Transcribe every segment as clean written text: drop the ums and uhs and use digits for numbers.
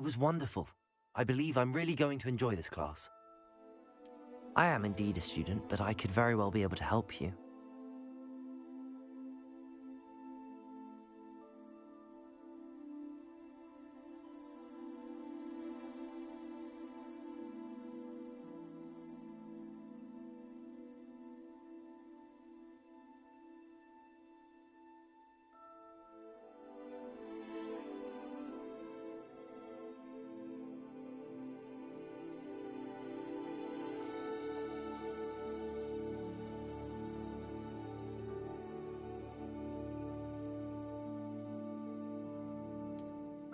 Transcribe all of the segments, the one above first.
It was wonderful. I believe I'm really going to enjoy this class. I am indeed a student, but I could very well be able to help you.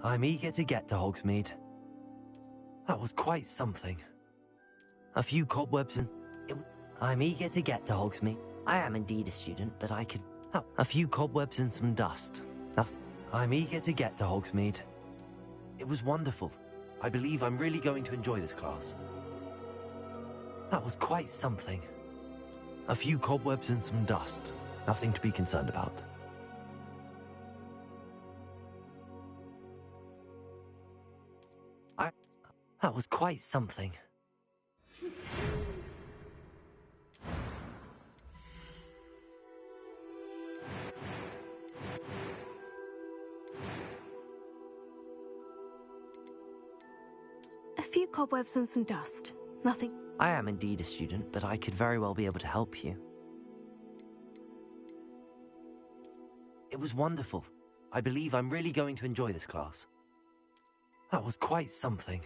I'm eager to get to Hogsmeade. That was quite something. A few cobwebs and... I'm eager to get to Hogsmeade. I am indeed a student, but I could... A few cobwebs and some dust. I'm eager to get to Hogsmeade. It was wonderful. I believe I'm really going to enjoy this class. That was quite something. A few cobwebs and some dust. Nothing to be concerned about. That was quite something. A few cobwebs and some dust. Nothing. I am indeed a student, but I could very well be able to help you. It was wonderful. I believe I'm really going to enjoy this class. That was quite something.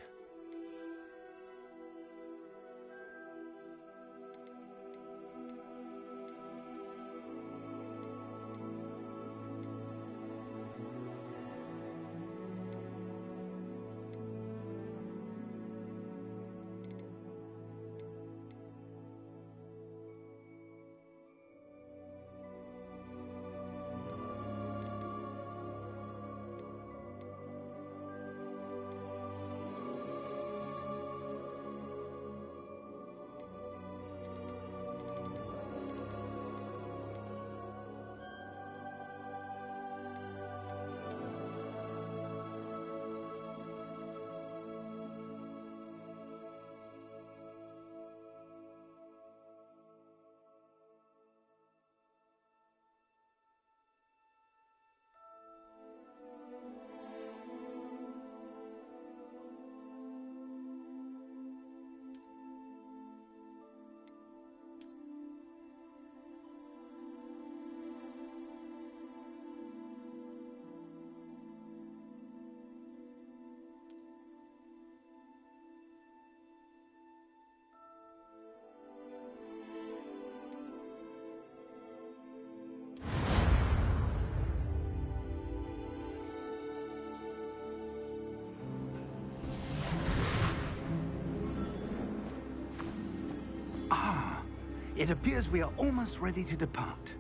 It appears we are almost ready to depart.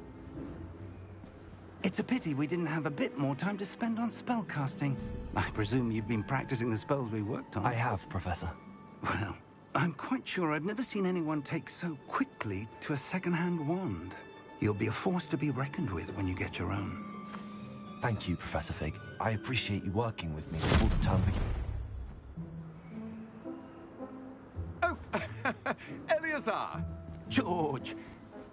It's a pity we didn't have a bit more time to spend on spellcasting. I presume you've been practicing the spells we worked on. I have, Professor. Well, I'm quite sure I've never seen anyone take so quickly to a second-hand wand. You'll be a force to be reckoned with when you get your own. Thank you, Professor Fig. I appreciate you working with me all the time. Oh, Eleazar! George,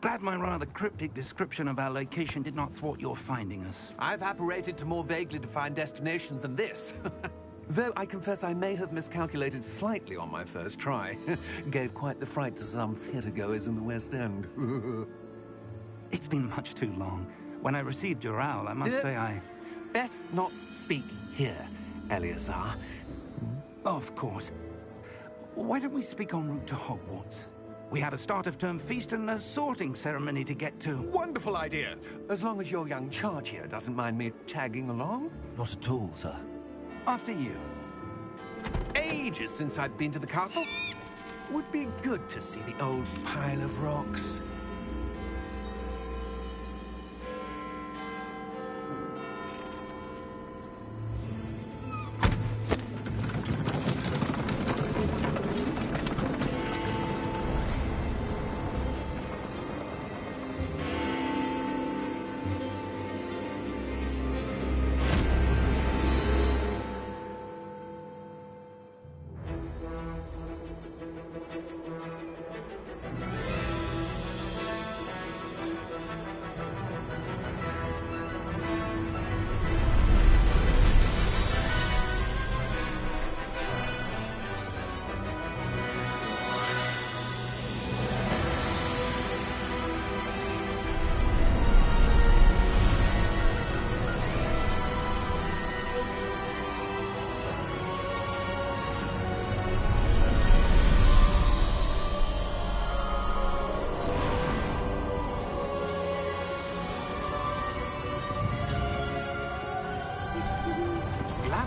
glad my rather cryptic description of our location did not thwart your finding us. I've apparated to more vaguely defined destinations than this. Though I confess I may have miscalculated slightly on my first try. Gave quite the fright to some theatre-goers in the West End. It's been much too long. When I received your owl, I must say I... Best not speak here, Eleazar. Of course. Why don't we speak en route to Hogwarts? We have a start-of-term feast and a sorting ceremony to get to. Wonderful idea! As long as your young charge here doesn't mind me tagging along. Not at all, sir. After you. Ages since I'd been to the castle. Would be good to see the old pile of rocks.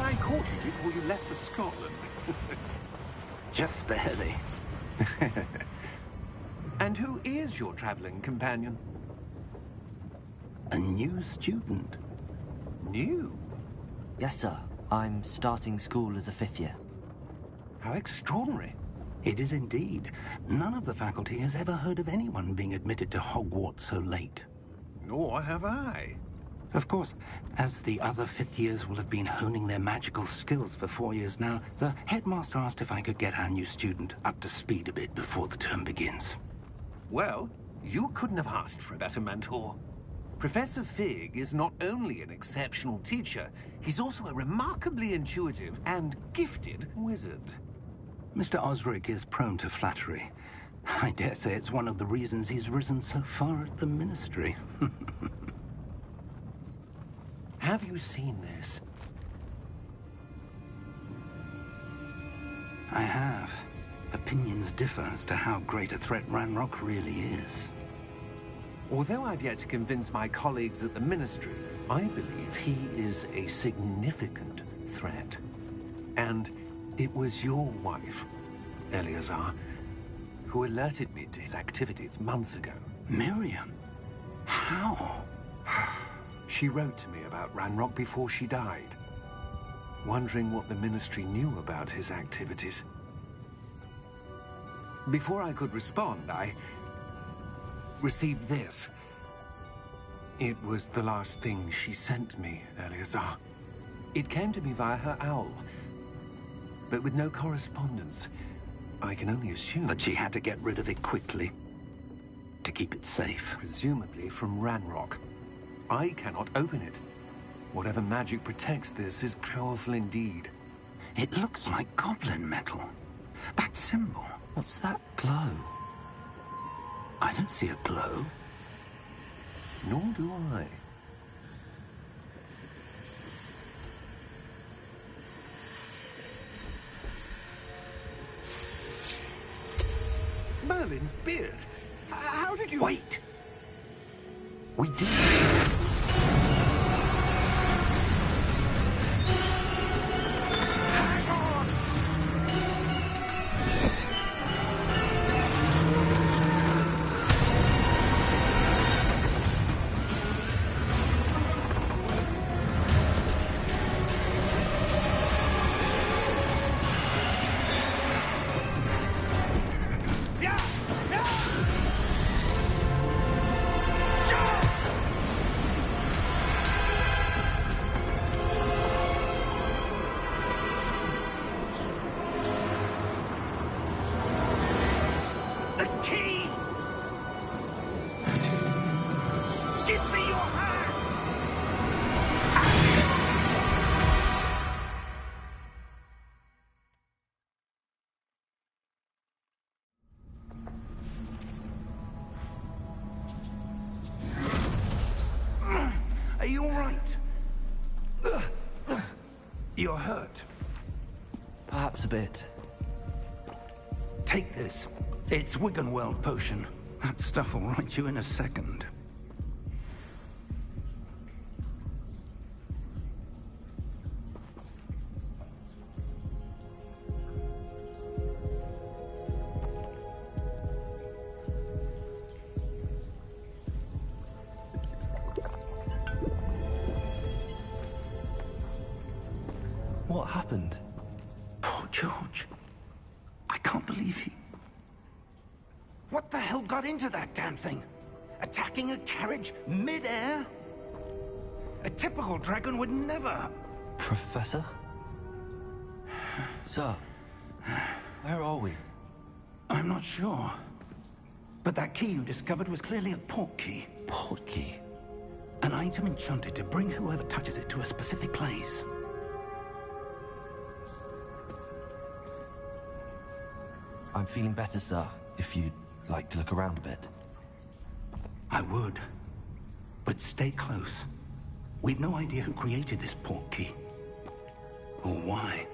Had I caught you before you left for Scotland? Just barely. And who is your traveling companion? A new student. New? Yes, sir. I'm starting school as a 5th year. How extraordinary. It is indeed. None of the faculty has ever heard of anyone being admitted to Hogwarts so late. Nor have I. Of course, as the other 5th years will have been honing their magical skills for 4 years now, the headmaster asked if I could get our new student up to speed a bit before the term begins. Well, you couldn't have asked for a better mentor. Professor Fig is not only an exceptional teacher, he's also a remarkably intuitive and gifted wizard. Mr. Osric is prone to flattery. I dare say it's one of the reasons he's risen so far at the Ministry. Have you seen this? I have. Opinions differ as to how great a threat Ranrock really is. Although I've yet to convince my colleagues at the Ministry, I believe he is a significant threat. And it was your wife, Eleazar, who alerted me to his activities months ago. Miriam? How? She wrote to me about Ranrock before she died, wondering what the Ministry knew about his activities. Before I could respond, I received this. It was the last thing she sent me, Eleazar. It came to me via her owl, but with no correspondence. I can only assume That she had to get rid of it quickly, to keep it safe. presumably from Ranrock. I cannot open it. Whatever magic protects this is powerful indeed. It looks like goblin metal. That symbol. What's that glow? I don't see a glow. Nor do I. Merlin's beard. How did you... Wait! We did. Are you all right? You're hurt. Perhaps a bit. Take this. It's Wiggenweld potion. That stuff will right you in a second. What happened? Poor George. I can't believe he... What the hell got into that damn thing? Attacking a carriage mid-air? A typical dragon would never... Professor? Sir, where are we? I'm not sure. But that key you discovered was clearly a port key. Port key? An item enchanted to bring whoever touches it to a specific place. I'm feeling better, sir, if you'd like to look around a bit. I would. But stay close. We've no idea who created this port key. Or why.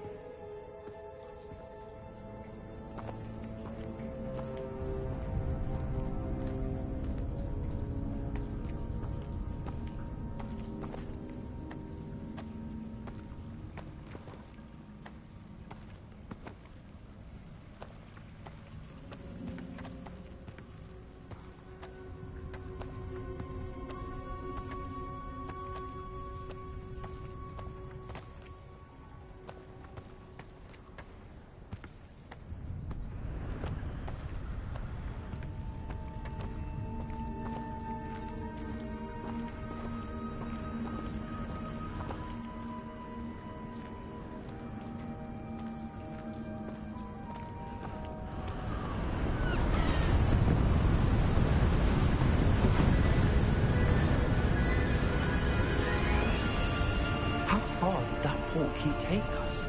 How far did that portkey take us?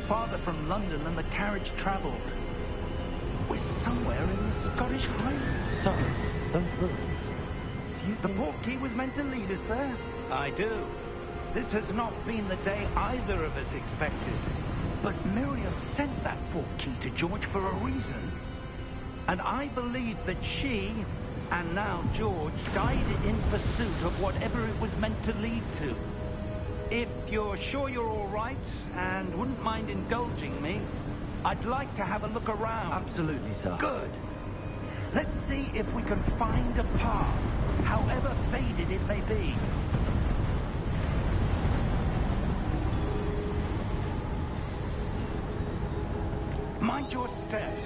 Farther from London than the carriage travelled. We're somewhere in the Scottish Highlands. So, those ruins. Do you The think... portkey was meant to lead us there? I do. This has not been the day either of us expected. But Miriam sent that portkey to George for a reason. And I believe that she, and now George, died in pursuit of whatever it was meant to lead to. If you're sure you're all right, and wouldn't mind indulging me, I'd like to have a look around. Absolutely, sir. Good. Let's see if we can find a path, however faded it may be. Mind your step.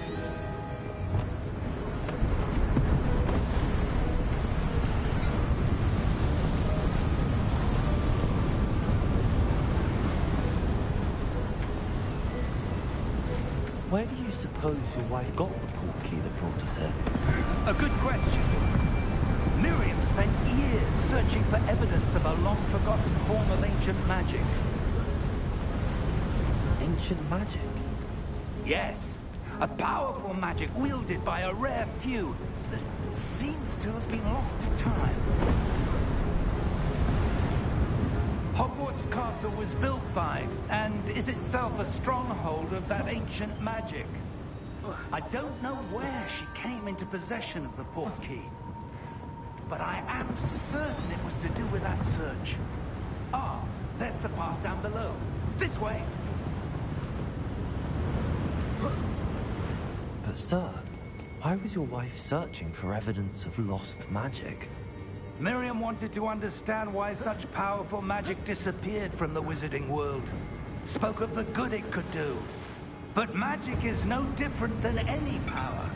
Where do you suppose your wife got the portkey that brought us here? A good question. Miriam spent years searching for evidence of a long-forgotten form of ancient magic. Ancient magic? Yes, a powerful magic wielded by a rare few that seems to have been lost to time. Hogwarts Castle was built by, and is itself a stronghold of that ancient magic. I don't know where she came into possession of the portkey, but I am certain it was to do with that search. Ah, there's the path down below. This way. But sir, why was your wife searching for evidence of lost magic? Miriam wanted to understand why such powerful magic disappeared from the wizarding world. Spoke of the good it could do. But magic is no different than any power.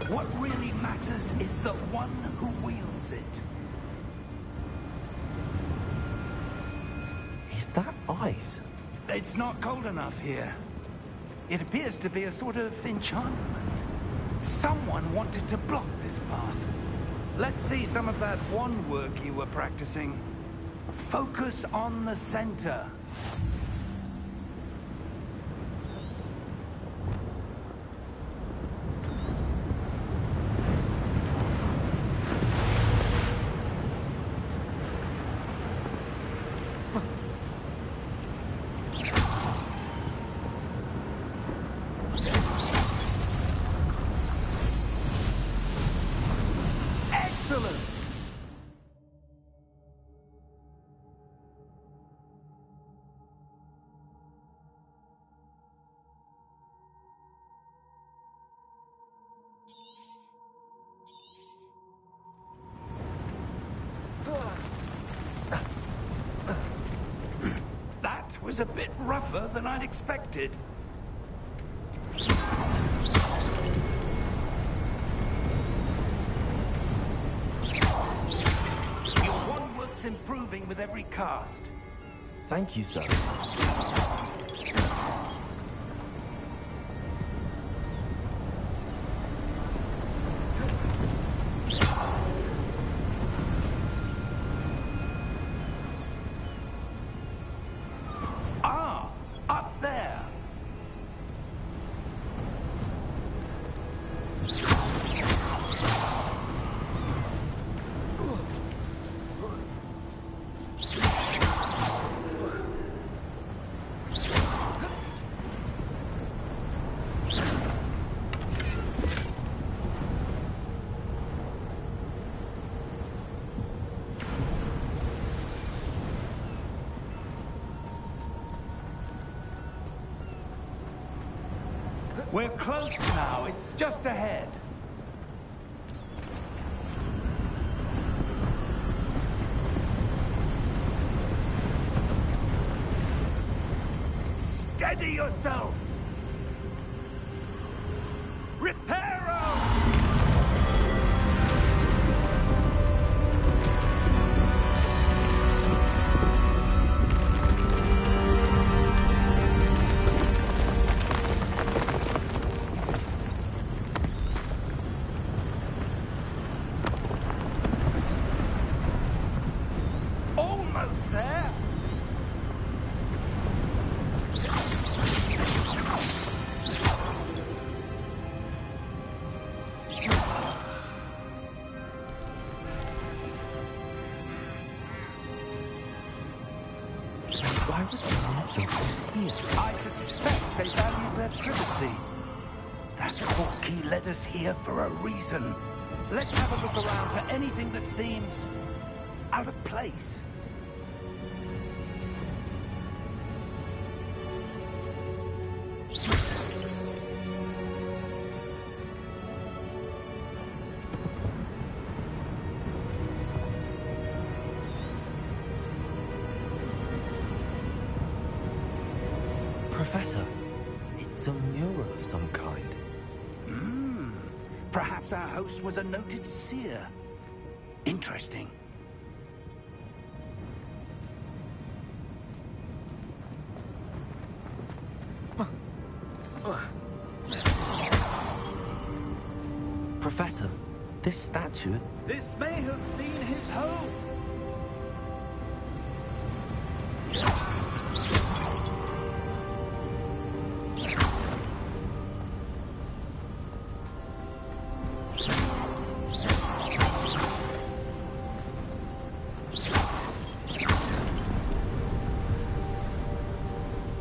What really matters is the one who wields it. Is that ice? It's not cold enough here. It appears to be a sort of enchantment. Someone wanted to block this path. Let's see some of that wand work you were practicing. Focus on the center. Was a bit rougher than I'd expected. Your wand work's improving with every cast. Thank you, sir. We're close now. It's just ahead. Steady yourself! Reparo! Why would someone have built this here? I suspect they valued their privacy. That portkey led us here for a reason. Let's have a look around for anything that seems out of place. Professor, it's a mural of some kind. Perhaps our host was a noted seer. Interesting. Professor, this statue... This may have been his home.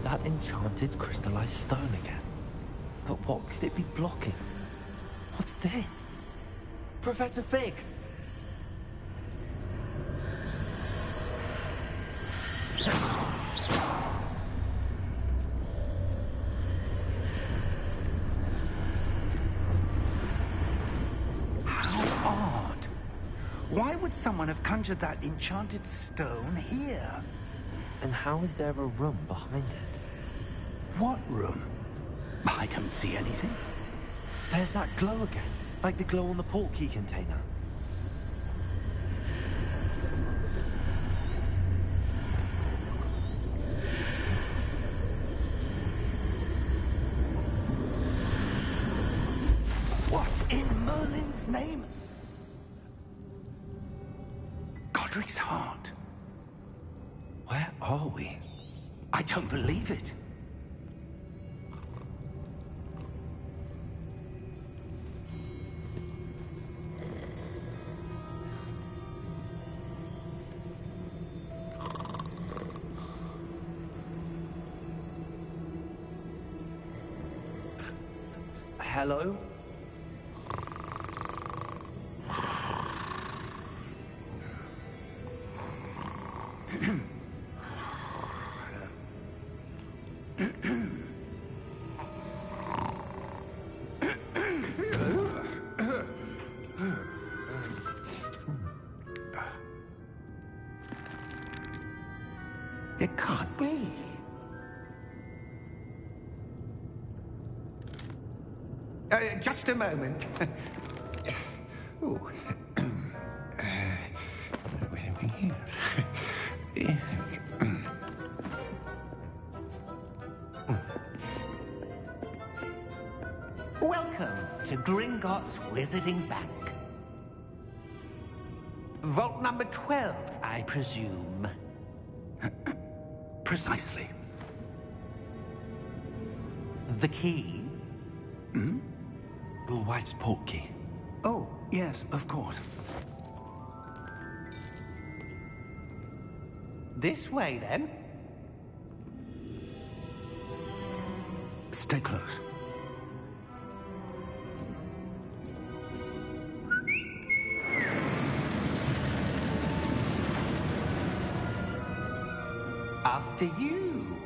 That enchanted crystallized stone again. But what could it be blocking? What's this? Professor Fig! How odd. Why would someone have conjured that enchanted stone here? And how is there a room behind it? What room? I don't see anything. There's that glow again, like the glow on the portkey container. What in Merlin's name? Godric's heart. Where are we? I don't believe it. Hello? It can't be. Just a moment. Oh. Where are we here? Welcome to Gringotts Wizarding Bank. Vault number 12, I presume. Precisely. The key? Your wife's portkey. Oh, yes, of course. This way, then. Stay close. After you.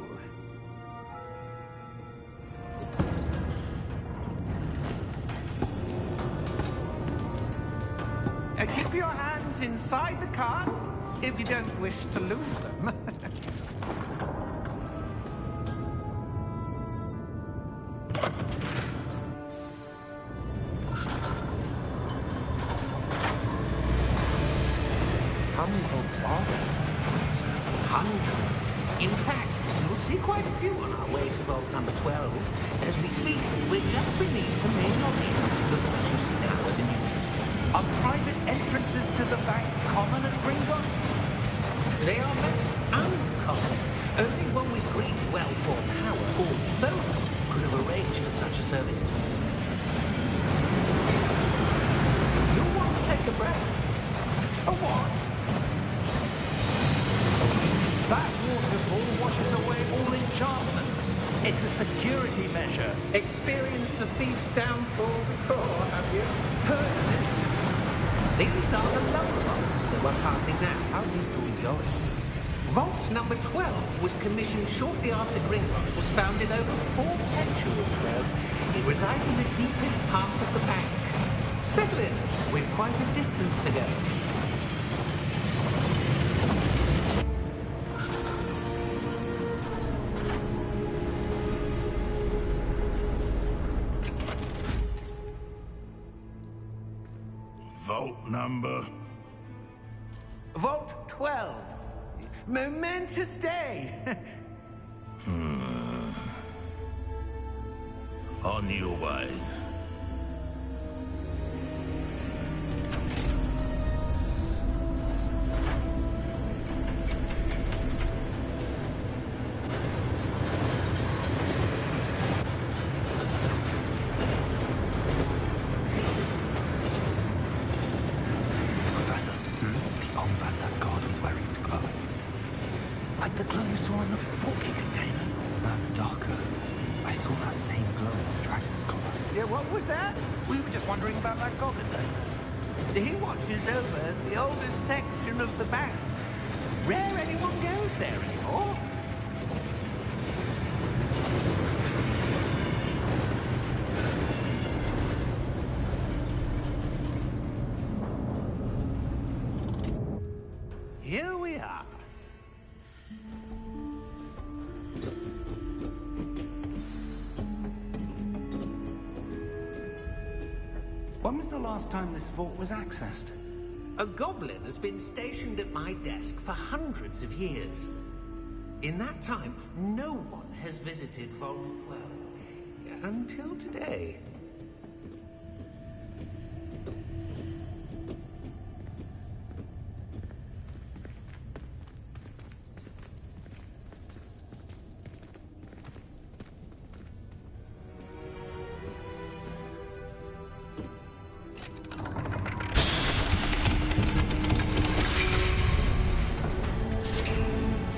Keep your hands inside the cards if you don't wish to lose them. How many vaults are there? Hundreds. In fact, you'll see quite a few on our way to vault number 12. As we speak, we're just beneath the main lobby. The vaults you see now are the newest. Are private entrances to the bank common at Gringotts? They are most uncommon. Only one with great wealth or power, or both, could have arranged for such a service. You'll want to take a breath. A what? That waterfall was It's a security measure. Experienced the thief's downfall before, have you? Heard of it? These are the lower vaults that we're passing now. How deep are we going? Vault number 12 was commissioned shortly after Gringotts was founded over 4 centuries ago. It resides in the deepest part of the bank. Settle in. We've quite a distance to go. Vault number? Vault 12. Momentous day. On your way. Professor, the armband that guard was wearing is glowing. Like the glow you saw in the porky container. No, darker. I saw that same glow on the dragon's collar. Yeah, what was that? We were just wondering about that goblin then. He watches over the oldest section of the bank. Rare anyone goes there anymore. Here we are. When was the last time this vault was accessed? A goblin has been stationed at my desk for hundreds of years. In that time, no one has visited Vault 12 until today.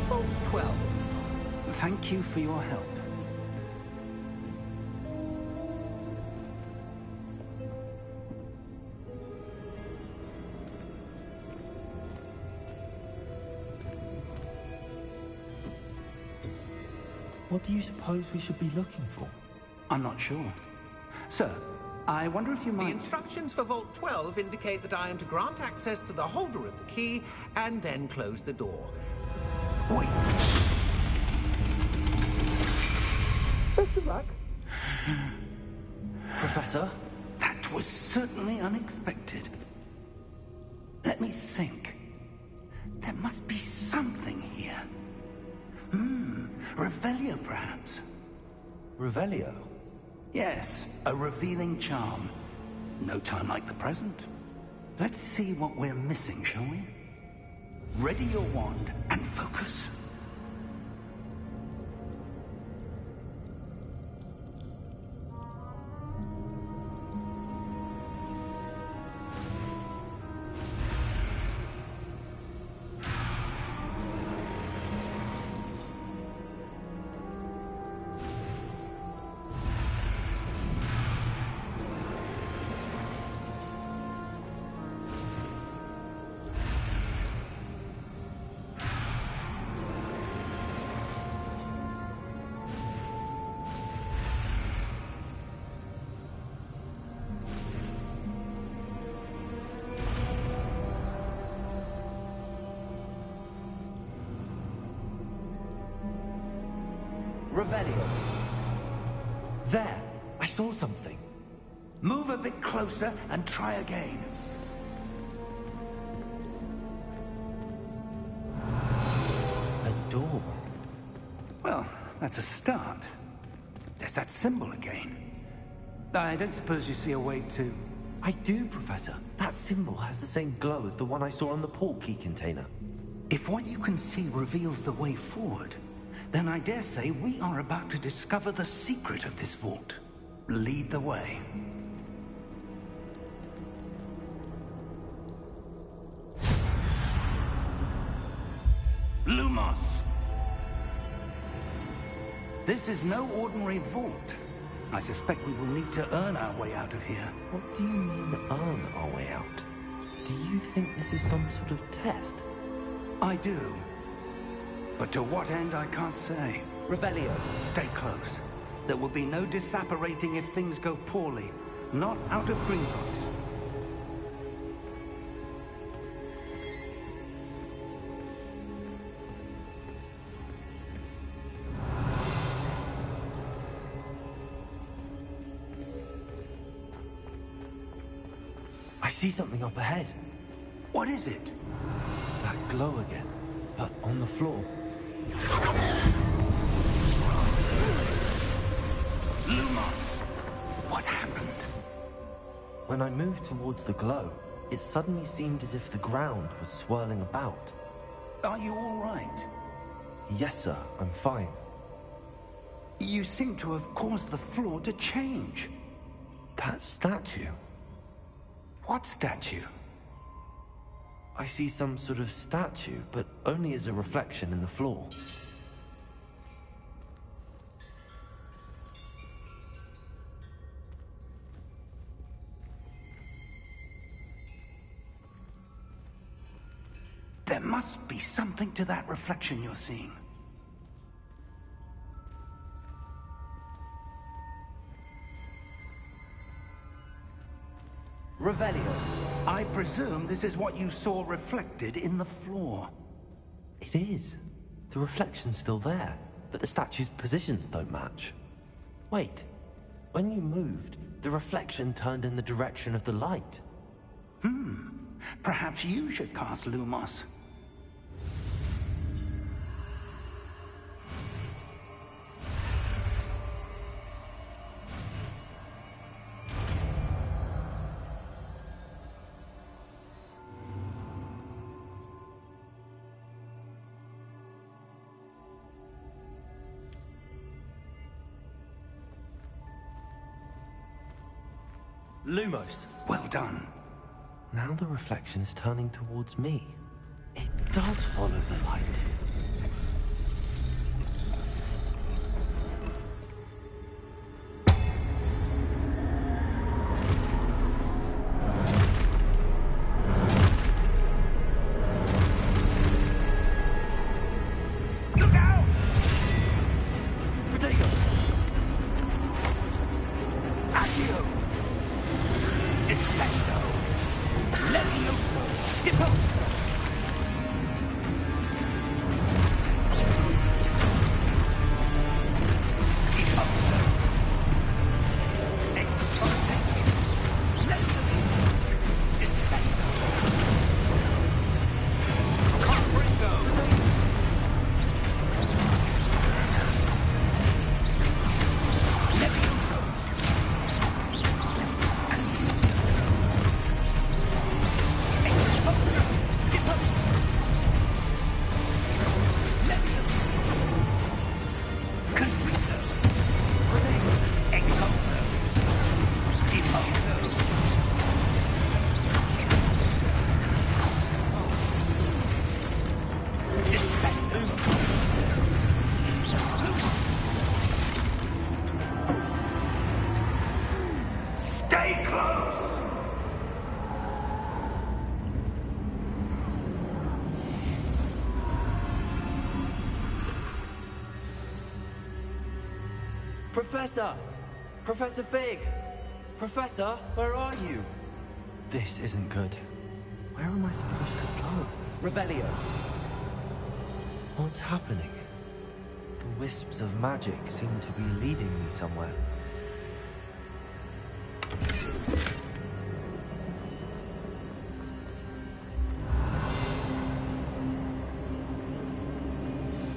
Vault 12. Thank you for your help. What do you suppose we should be looking for? I'm not sure. Sir, I wonder if you The might... instructions for Vault 12 indicate that I am to grant access to the holder of the key and then close the door. Wait! Best of luck. Professor? That was certainly unexpected. Let me think. There must be something here. Revelio, perhaps? Revelio? Yes, a revealing charm. No time like the present. Let's see what we're missing, shall we? Ready your wand and focus. Revelio. There! I saw something. Move a bit closer and try again. A door. Well, that's a start. There's that symbol again. I don't suppose you see a way to... I do, Professor. That symbol has the same glow as the one I saw on the port key container. If what you can see reveals the way forward, then I dare say we are about to discover the secret of this vault. Lead the way. Lumos! This is no ordinary vault. I suspect we will need to earn our way out of here. What do you mean, earn our way out? Do you think this is some sort of test? I do. But to what end, I can't say. Revelio. Stay close. There will be no disapparating if things go poorly. Not out of Gringotts. I see something up ahead. What is it? That glow again, but on the floor. Lumos! What happened? When I moved towards the glow, it suddenly seemed as if the ground was swirling about. Are you all right? Yes, sir, I'm fine. You seem to have caused the floor to change. That statue. What statue? I see some sort of statue, but only as a reflection in the floor. There must be something to that reflection you're seeing. Revelio. I presume this is what you saw reflected in the floor. It is. The reflection's still there, but the statue's positions don't match. Wait. When you moved, the reflection turned in the direction of the light. Perhaps you should cast Lumos. Lumos. Well done. Now the reflection is turning towards me. It does follow the light. Look out! Diagon! Accio! Descendo! Levioso! Deposo! Deposo! Experte! Levioso! Descendo! Confringo! Levioso! Stay close! Professor! Professor Fig! Professor, where are you? This isn't good. Where am I supposed to go? Revelio. What's happening? The wisps of magic seem to be leading me somewhere.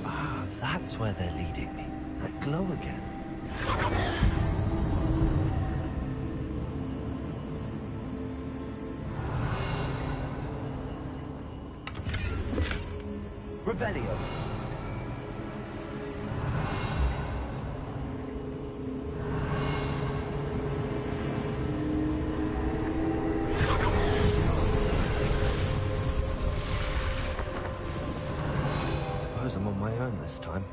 Ah, that's where they're leading me. That glow again. Revelio. Suppose I'm on my own this time.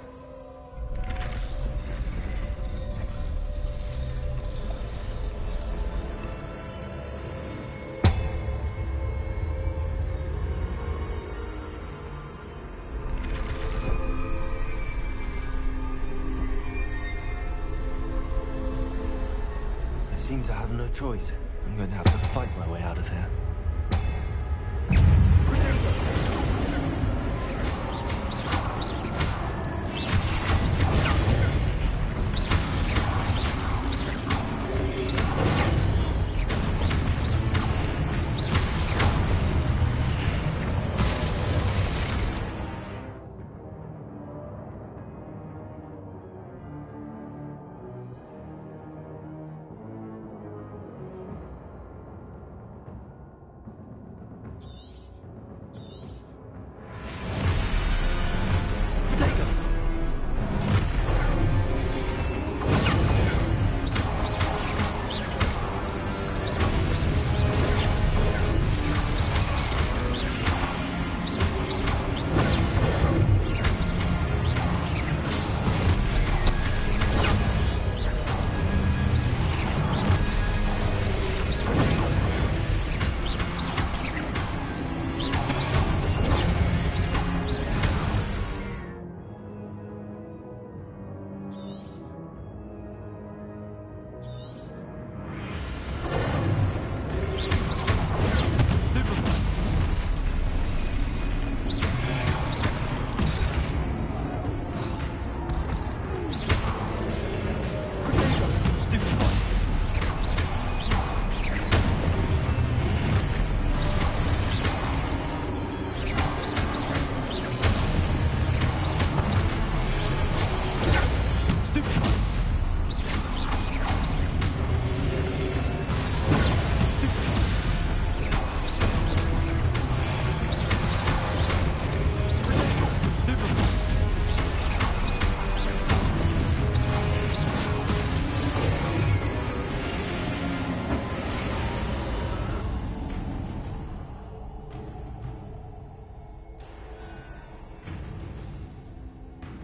seem to have no choice. I'm going to have to fight my way out of here.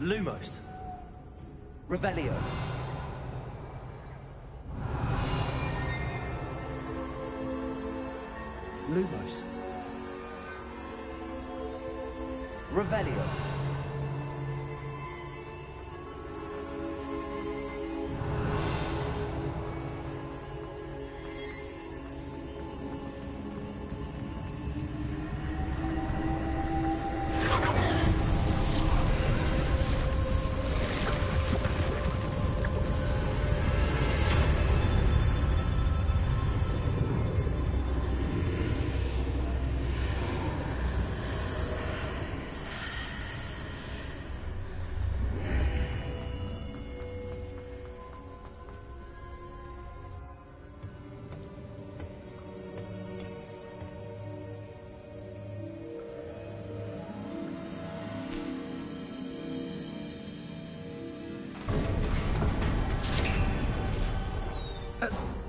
Lumos. Revelio. Lumos. Revelio.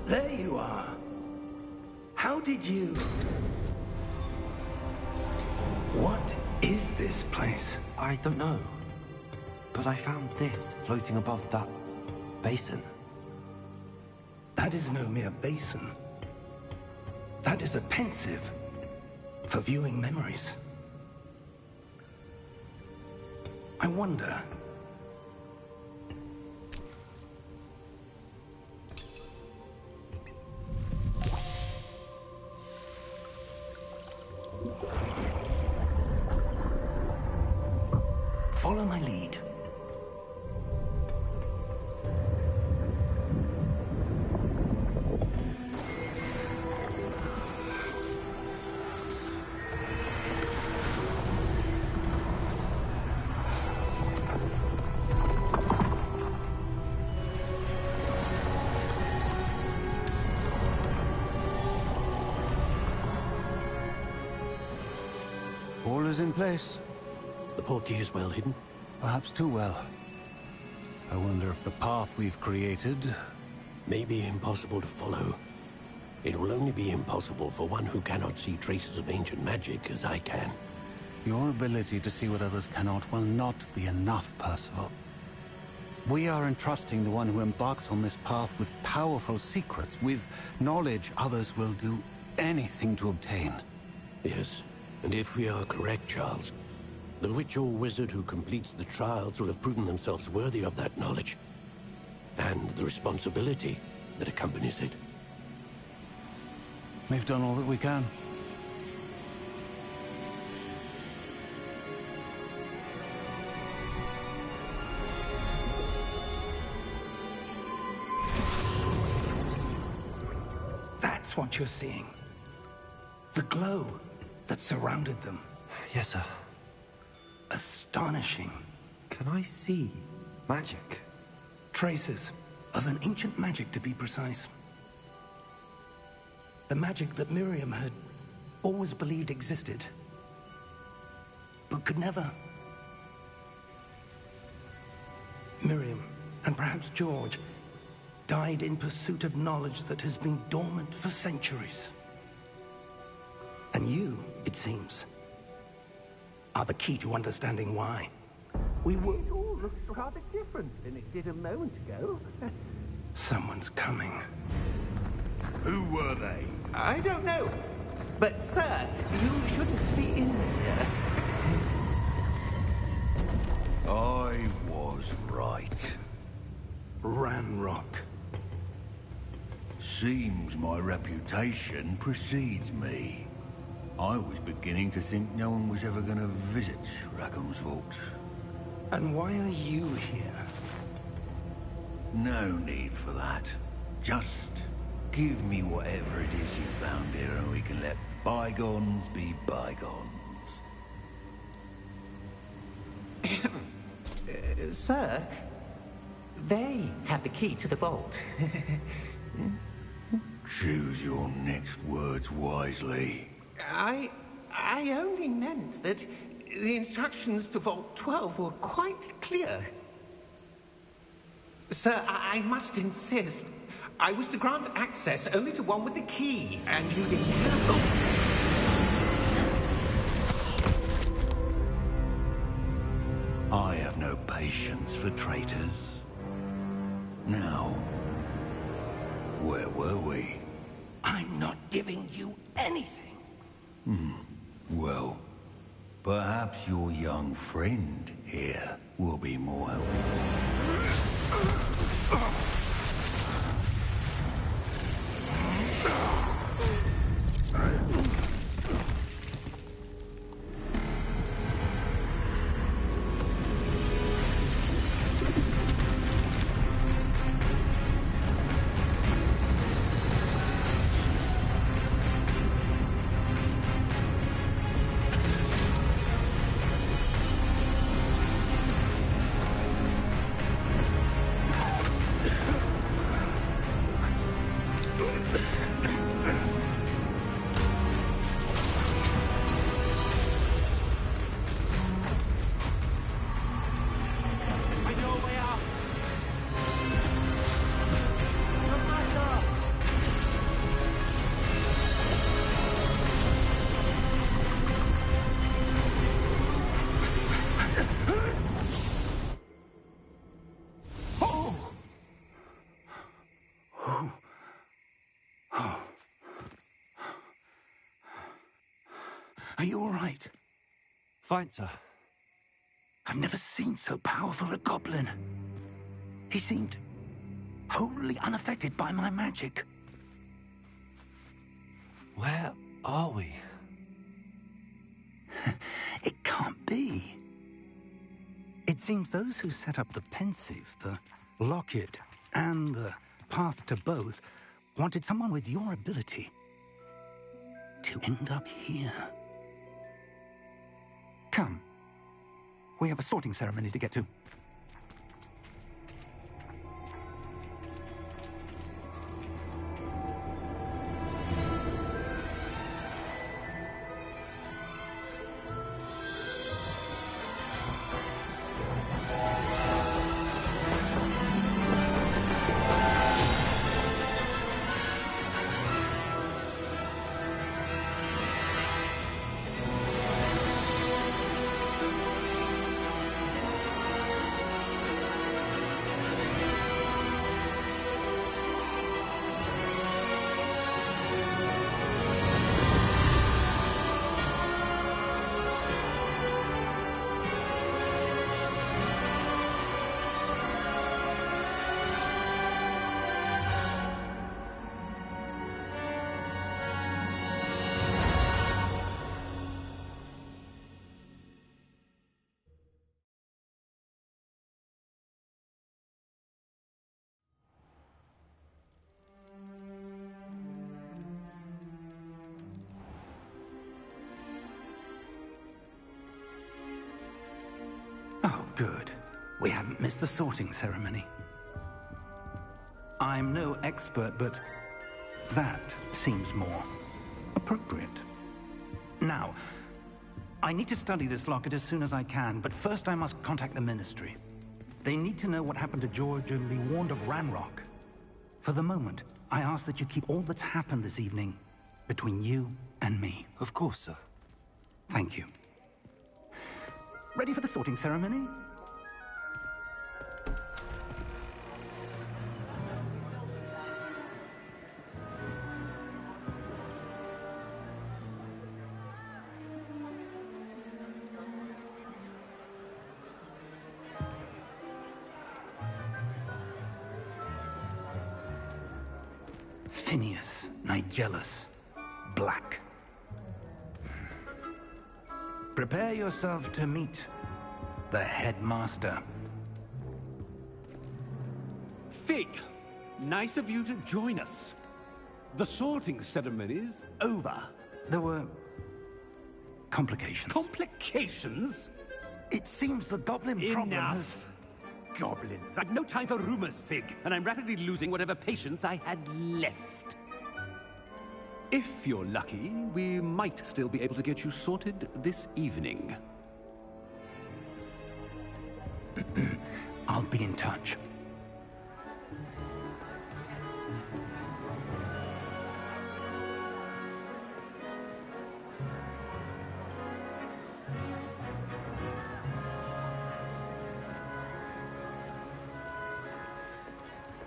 There you are. How did you... What is this place? I don't know. But I found this floating above that basin. That is no mere basin. That is a pensive for viewing memories. I wonder... Follow my lead. All is in place. The portkey is well hidden. Perhaps too well. I wonder if the path we've created... May be impossible to follow. It will only be impossible for one who cannot see traces of ancient magic as I can. Your ability to see what others cannot will not be enough, Percival. We are entrusting the one who embarks on this path with powerful secrets, with knowledge others will do anything to obtain. Yes, and if we are correct, Charles, the witch or wizard who completes the trials will have proven themselves worthy of that knowledge, and the responsibility that accompanies it. We've done all that we can. That's what you're seeing. The glow that surrounded them. Yes, sir. Astonishing. Can I see magic? Traces of an ancient magic, to be precise. The magic that Miriam had always believed existed, but could never. Miriam, and perhaps George, died in pursuit of knowledge that has been dormant for centuries. And you, it seems, are the key to understanding why. It all looks rather different than it did a moment ago. Someone's coming. Who were they? I don't know. But, sir, you shouldn't be in here. I was right. Ranrock. Seems my reputation precedes me. I was beginning to think no one was ever going to visit Rackham's vault. And why are you here? No need for that. Just give me whatever it is you found here and we can let bygones be bygones. Sir, they have the key to the vault. Choose your next words wisely. I only meant that the instructions to Vault 12 were quite clear. Sir, I must insist. I was to grant access only to one with the key, and you didn't have them. I have no patience for traitors. Now, where were we? I'm not giving you anything. Well, perhaps your young friend here will be more helpful. Are you all right? Fine, sir. I've never seen so powerful a goblin. He seemed wholly unaffected by my magic. Where are we? It can't be. It seems those who set up the pensive, the locket, and the path to both wanted someone with your ability to end up here. Come. We have a sorting ceremony to get to. Good. We haven't missed the sorting ceremony. I'm no expert, but that seems more appropriate. Now, I need to study this locket as soon as I can, but first I must contact the Ministry. They need to know what happened to George and be warned of Ranrock. For the moment, I ask that you keep all that's happened this evening between you and me. Of course, sir. Thank you. Ready for the sorting ceremony? Phineas, Nigellus, Black. Prepare yourself to meet the headmaster. Fig, nice of you to join us. The sorting ceremony's over. There were complications. Complications? It seems the goblin problem has... Enough. Goblins. I've no time for rumors, Fig, and I'm rapidly losing whatever patience I had left. If you're lucky, we might still be able to get you sorted this evening. I'll be in touch.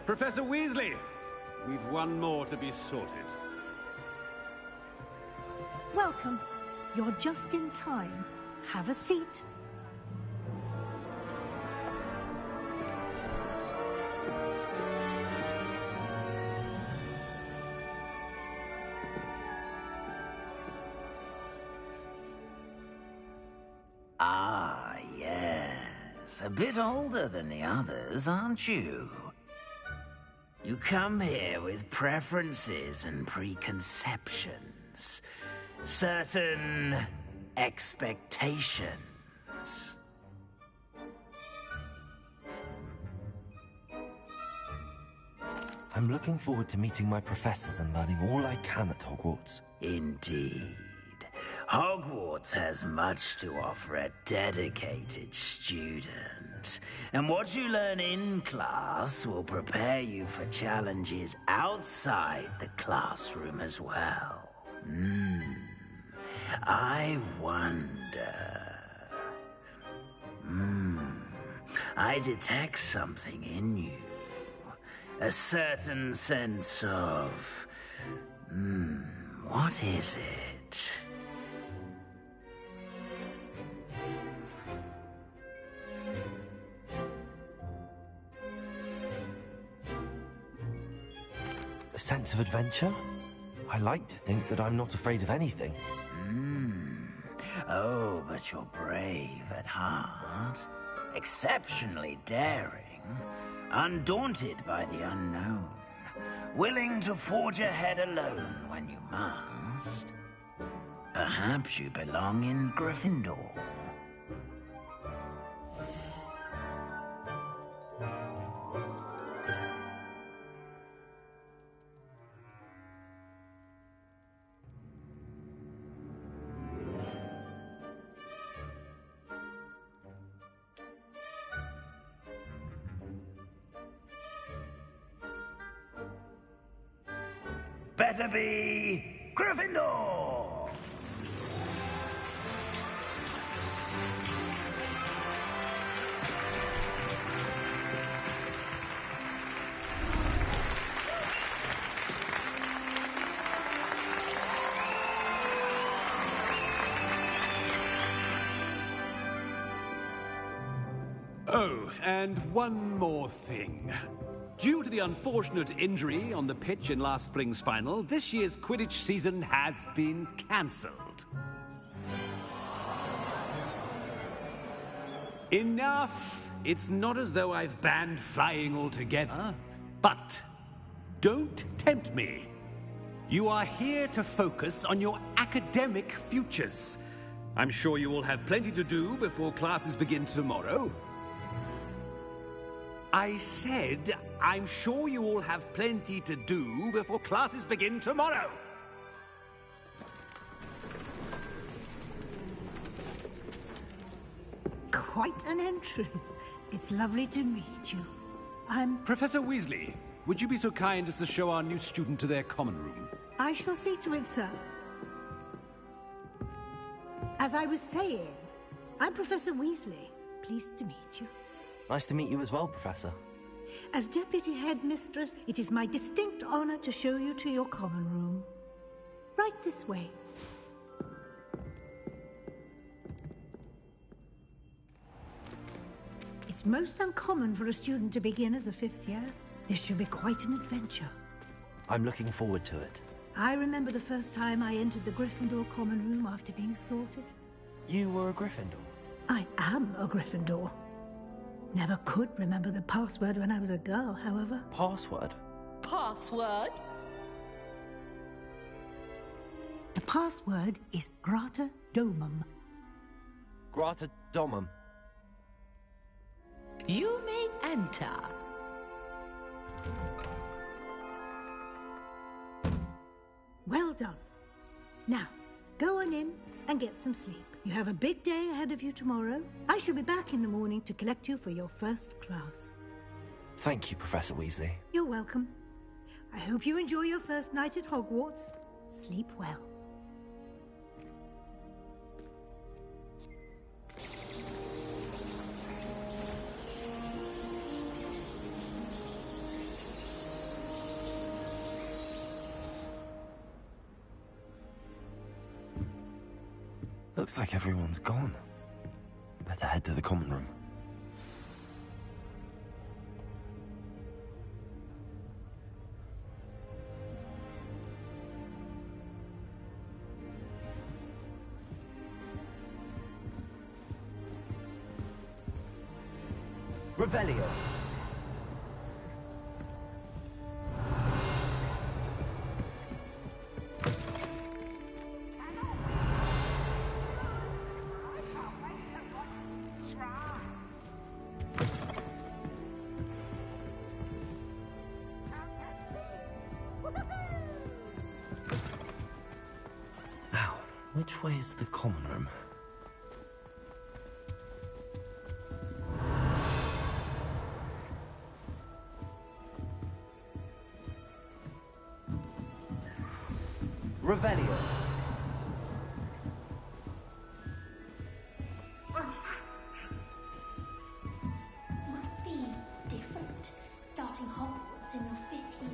Professor Weasley, we've one more to be sorted. Welcome. You're just in time. Have a seat. Ah, yes. A bit older than the others, aren't you? You come here with preferences and preconceptions. Certain expectations. I'm looking forward to meeting my professors and learning all I can at Hogwarts. Indeed. Hogwarts has much to offer a dedicated student. And what you learn in class will prepare you for challenges outside the classroom as well. I wonder... I detect something in you. A certain sense of... what is it? A sense of adventure? I like to think that I'm not afraid of anything. Oh, but you're brave at heart. Exceptionally daring. Undaunted by the unknown. Willing to forge ahead alone when you must. Perhaps you belong in Gryffindor. Better be Gryffindor! Oh, and one more thing. Due to the unfortunate injury on the pitch in last spring's final, this year's Quidditch season has been cancelled. Enough! It's not as though I've banned flying altogether, but don't tempt me. You are here to focus on your academic futures. I'm sure you will have plenty to do before classes begin tomorrow. I said, I'm sure you all have plenty to do before classes begin tomorrow. Quite an entrance. It's lovely to meet you. I'm... Professor Weasley, would you be so kind as to show our new student to their common room? I shall see to it, sir. As I was saying, I'm Professor Weasley. Pleased to meet you. Nice to meet you as well, Professor. As Deputy Headmistress, it is my distinct honor to show you to your common room. Right this way. It's most uncommon for a student to begin as a 5th year. This should be quite an adventure. I'm looking forward to it. I remember the first time I entered the Gryffindor common room after being sorted. You were a Gryffindor? I am a Gryffindor. Never could remember the password when I was a girl, however. Password? Password? The password is Grata Domum. Grata Domum. You may enter. Well done. Now, go on in and get some sleep. You have a big day ahead of you tomorrow. I shall be back in the morning to collect you for your first class. Thank you, Professor Weasley. You're welcome. I hope you enjoy your first night at Hogwarts. Sleep well. Looks like everyone's gone. Better head to the common room. Revelio. Which way is the common room? Revelio. Must be different, starting Hogwarts in your 5th year.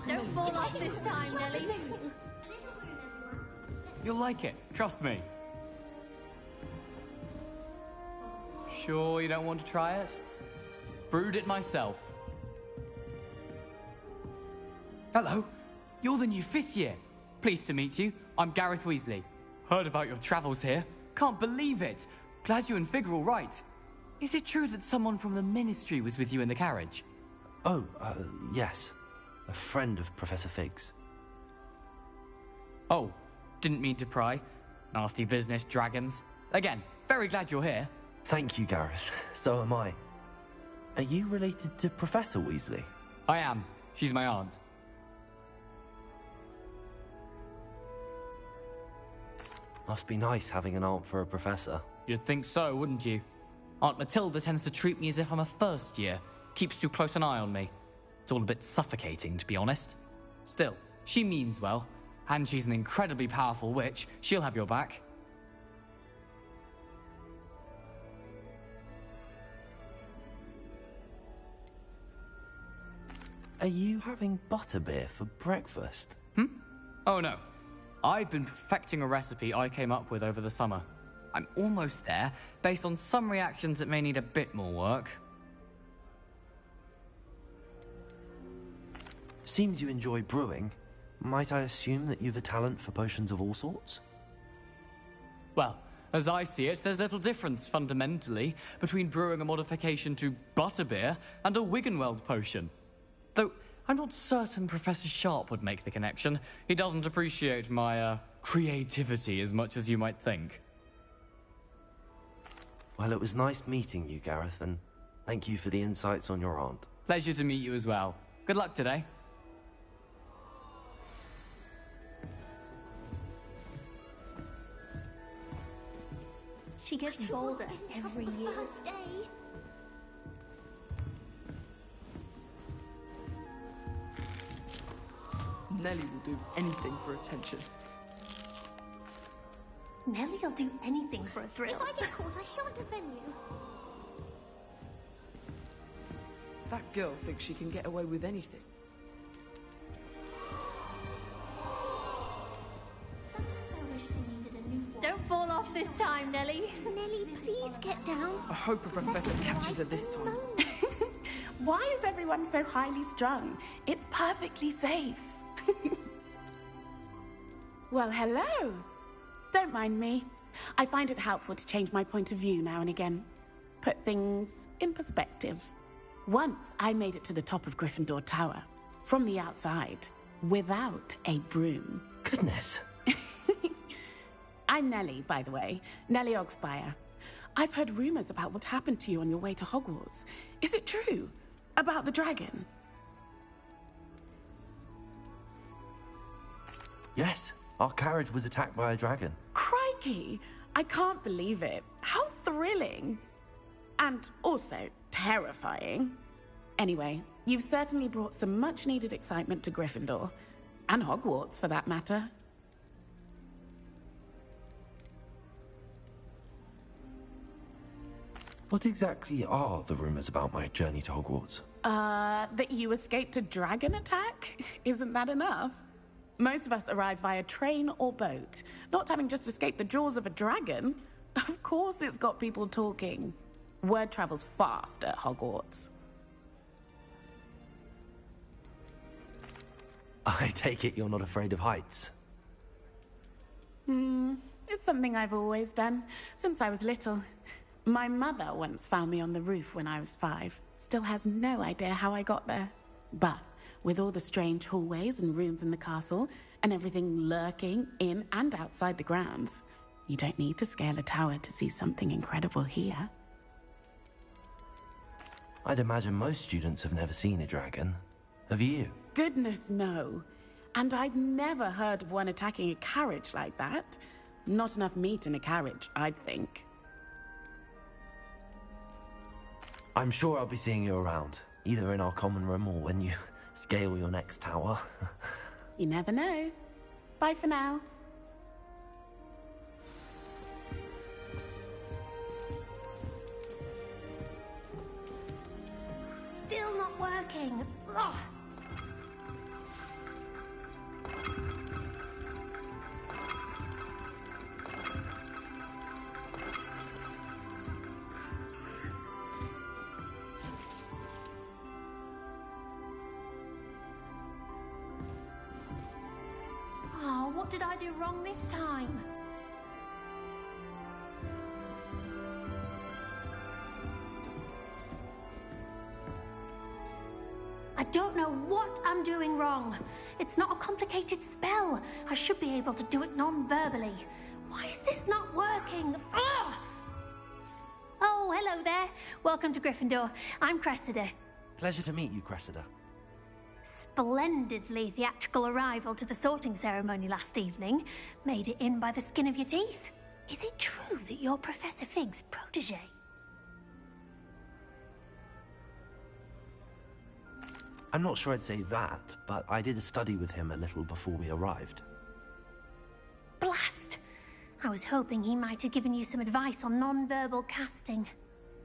Don't fall off this time, Nelly. You'll like it, trust me. Sure you don't want to try it? Brewed it myself. Hello, you're the new 5th year. Pleased to meet you. I'm Gareth Weasley. Heard about your travels here. Can't believe it. Glad you and Fig are all right. Is it true that someone from the Ministry was with you in the carriage? Oh, yes. A friend of Professor Fig's. Oh, didn't mean to pry. Nasty business, dragons. Again, very glad you're here. Thank you, Gareth. So am I. Are you related to Professor Weasley? I am. She's my aunt. Must be nice having an aunt for a professor. You'd think so, wouldn't you? Aunt Matilda tends to treat me as if I'm a first year. Keeps too close an eye on me. It's all a bit suffocating, to be honest. Still, she means well. And she's an incredibly powerful witch. She'll have your back. Are you having butterbeer for breakfast? Oh no. I've been perfecting a recipe I came up with over the summer. I'm almost there, based on some reactions that may need a bit more work. Seems you enjoy brewing. Might I assume that you've a talent for potions of all sorts? Well, As I see it, there's little difference, fundamentally, between brewing a modification to butterbeer and a Wiggenweld potion. Though, I'm not certain Professor Sharp would make the connection. He doesn't appreciate my, creativity as much as you might think. Well, it was nice meeting you, Gareth, and thank you for the insights on your aunt. Pleasure to meet you as well. Good luck today. She gets bolder every year. Nellie will do anything for attention. Nellie'll do anything for a thrill. If I get caught, I shan't defend you. That girl thinks she can get away with anything. Don't fall off this time, Nellie. Nellie, please get down. I hope a professor catches her this time. Why is everyone so highly strung? It's perfectly safe. Well, hello. Don't mind me. I find it helpful to change my point of view now and again. Put things in perspective. Once I made it to the top of Gryffindor Tower, from the outside, without a broom. Goodness. I'm Nellie, by the way. Nellie Ogspire. I've heard rumors about what happened to you on your way to Hogwarts. Is it true? About the dragon? Yes, our carriage was attacked by a dragon. Crikey! I can't believe it. How thrilling! And also terrifying. Anyway, you've certainly brought some much-needed excitement to Gryffindor. And Hogwarts, for that matter. What exactly are the rumors about my journey to Hogwarts? That you escaped a dragon attack? Isn't that enough? Most of us arrive via train or boat, not having just escaped the jaws of a dragon. Of course it's got people talking. Word travels fast at Hogwarts. I take it you're not afraid of heights? It's something I've always done, since I was little. My mother once found me on the roof when I was 5. Still has no idea how I got there. But with all the strange hallways and rooms in the castle, and everything lurking in and outside the grounds, you don't need to scale a tower to see something incredible here. I'd imagine most students have never seen a dragon. Have you? Goodness, no. And I've never heard of one attacking a carriage like that. Not enough meat in a carriage, I'd think. I'm sure I'll be seeing you around, either in our common room or when you scale your next tower. You never know. Bye for now. Still not working. Ugh. Oh, what did I do wrong this time? I don't know what I'm doing wrong. It's not a complicated spell. I should be able to do it non-verbally. Why is this not working? Ugh! Oh, hello there. Welcome to Gryffindor. I'm Cressida. Pleasure to meet you, Cressida. Splendidly theatrical arrival to the sorting ceremony last evening. Made it in by the skin of your teeth. Is it true that you're Professor Fig's protege? I'm not sure I'd say that, but I did study with him a little before we arrived. Blast! I was hoping he might have given you some advice on non-verbal casting.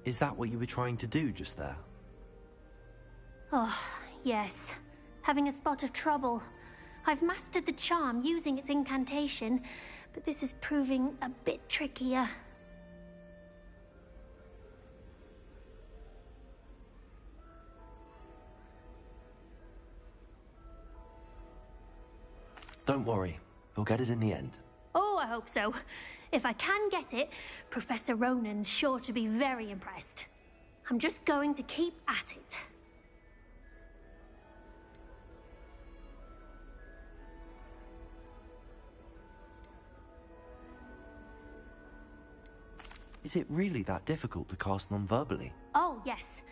Is that what you were trying to do just there? Oh, yes. Having a spot of trouble. I've mastered the charm using its incantation, but this is proving a bit trickier. Don't worry, you'll get it in the end. Oh, I hope so. If I can get it, Professor Ronan's sure to be very impressed. I'm just going to keep at it. Is it really that difficult to cast non-verbally? Oh, yes.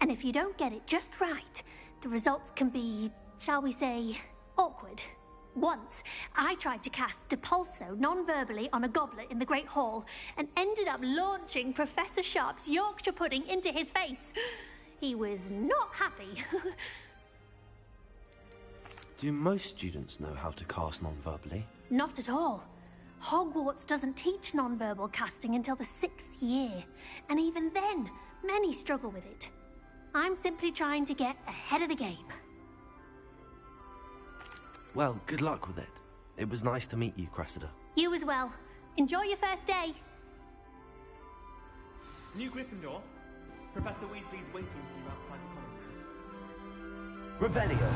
And if you don't get it just right, the results can be, shall we say, awkward. Once, I tried to cast Depulso non-verbally on a goblet in the Great Hall and ended up launching Professor Sharp's Yorkshire pudding into his face. He was not happy. Do most students know how to cast non-verbally? Not at all. Hogwarts doesn't teach non-verbal casting until the 6th year, and even then, many struggle with it. I'm simply trying to get ahead of the game. Well, good luck with it. It was nice to meet you, Cressida. You as well. Enjoy your first day. New Gryffindor. Professor Weasley's waiting for you outside the common room. Revelio.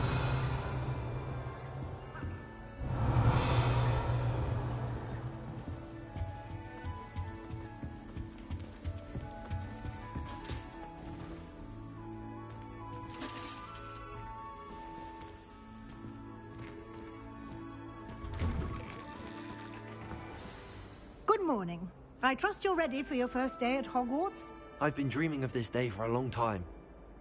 Good morning. I trust you're ready for your first day at Hogwarts? I've been dreaming of this day for a long time.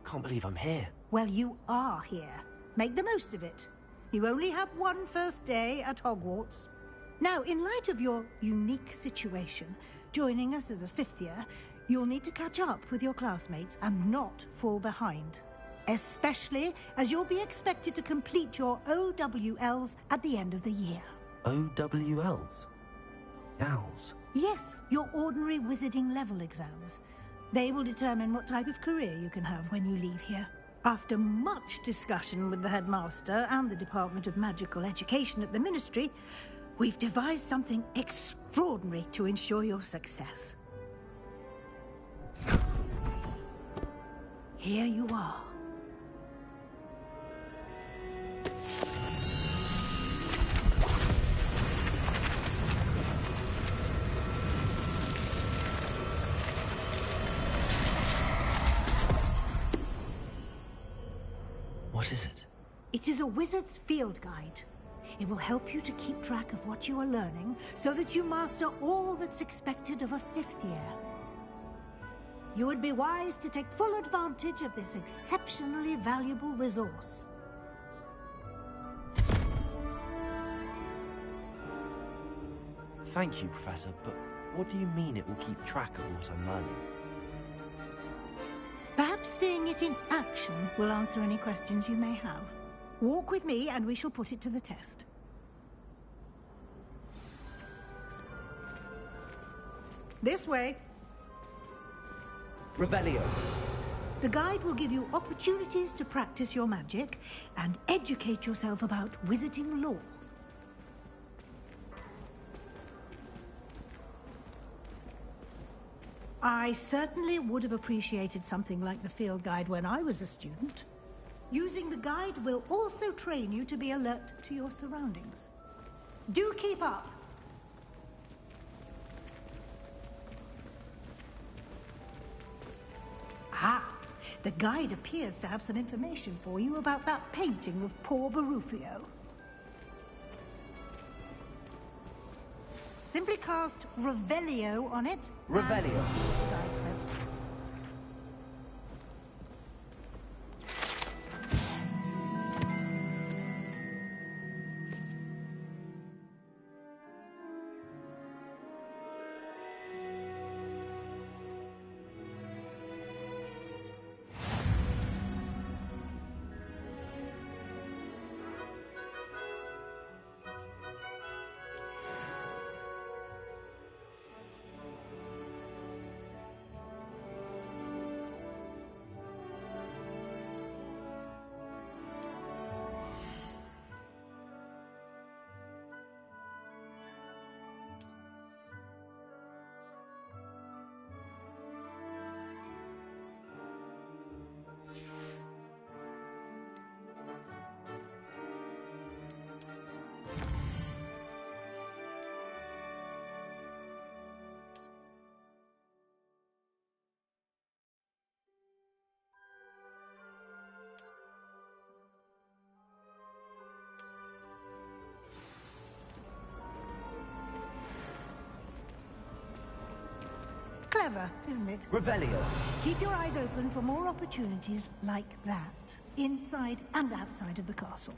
Can't believe I'm here. Well, you are here. Make the most of it. You only have one first day at Hogwarts. Now, in light of your unique situation, joining us as a 5th year, you'll need to catch up with your classmates and not fall behind. Especially as you'll be expected to complete your OWLs at the end of the year. OWLs? Owls? Yes, your ordinary wizarding level exams. They will determine what type of career you can have when you leave here. After much discussion with the headmaster and the Department of Magical Education at the Ministry, we've devised something extraordinary to ensure your success. Here you are. What is it? It is a wizard's field guide. It will help you to keep track of what you are learning so that you master all that's expected of a 5th year. You would be wise to take full advantage of this exceptionally valuable resource. Thank you, Professor, but what do you mean it will keep track of what I'm learning? Perhaps seeing it in action will answer any questions you may have. Walk with me and we shall put it to the test. This way. Revelio. The guide will give you opportunities to practice your magic and educate yourself about wizarding lore. I certainly would have appreciated something like the field guide when I was a student. Using the guide will also train you to be alert to your surroundings. Do keep up! Ah, the guide appears to have some information for you about that painting of poor Barufio. Simply cast Revelio on it. Revelio. The guide says. Clever, isn't it? Revelio. Keep your eyes open for more opportunities like that, inside and outside of the castle.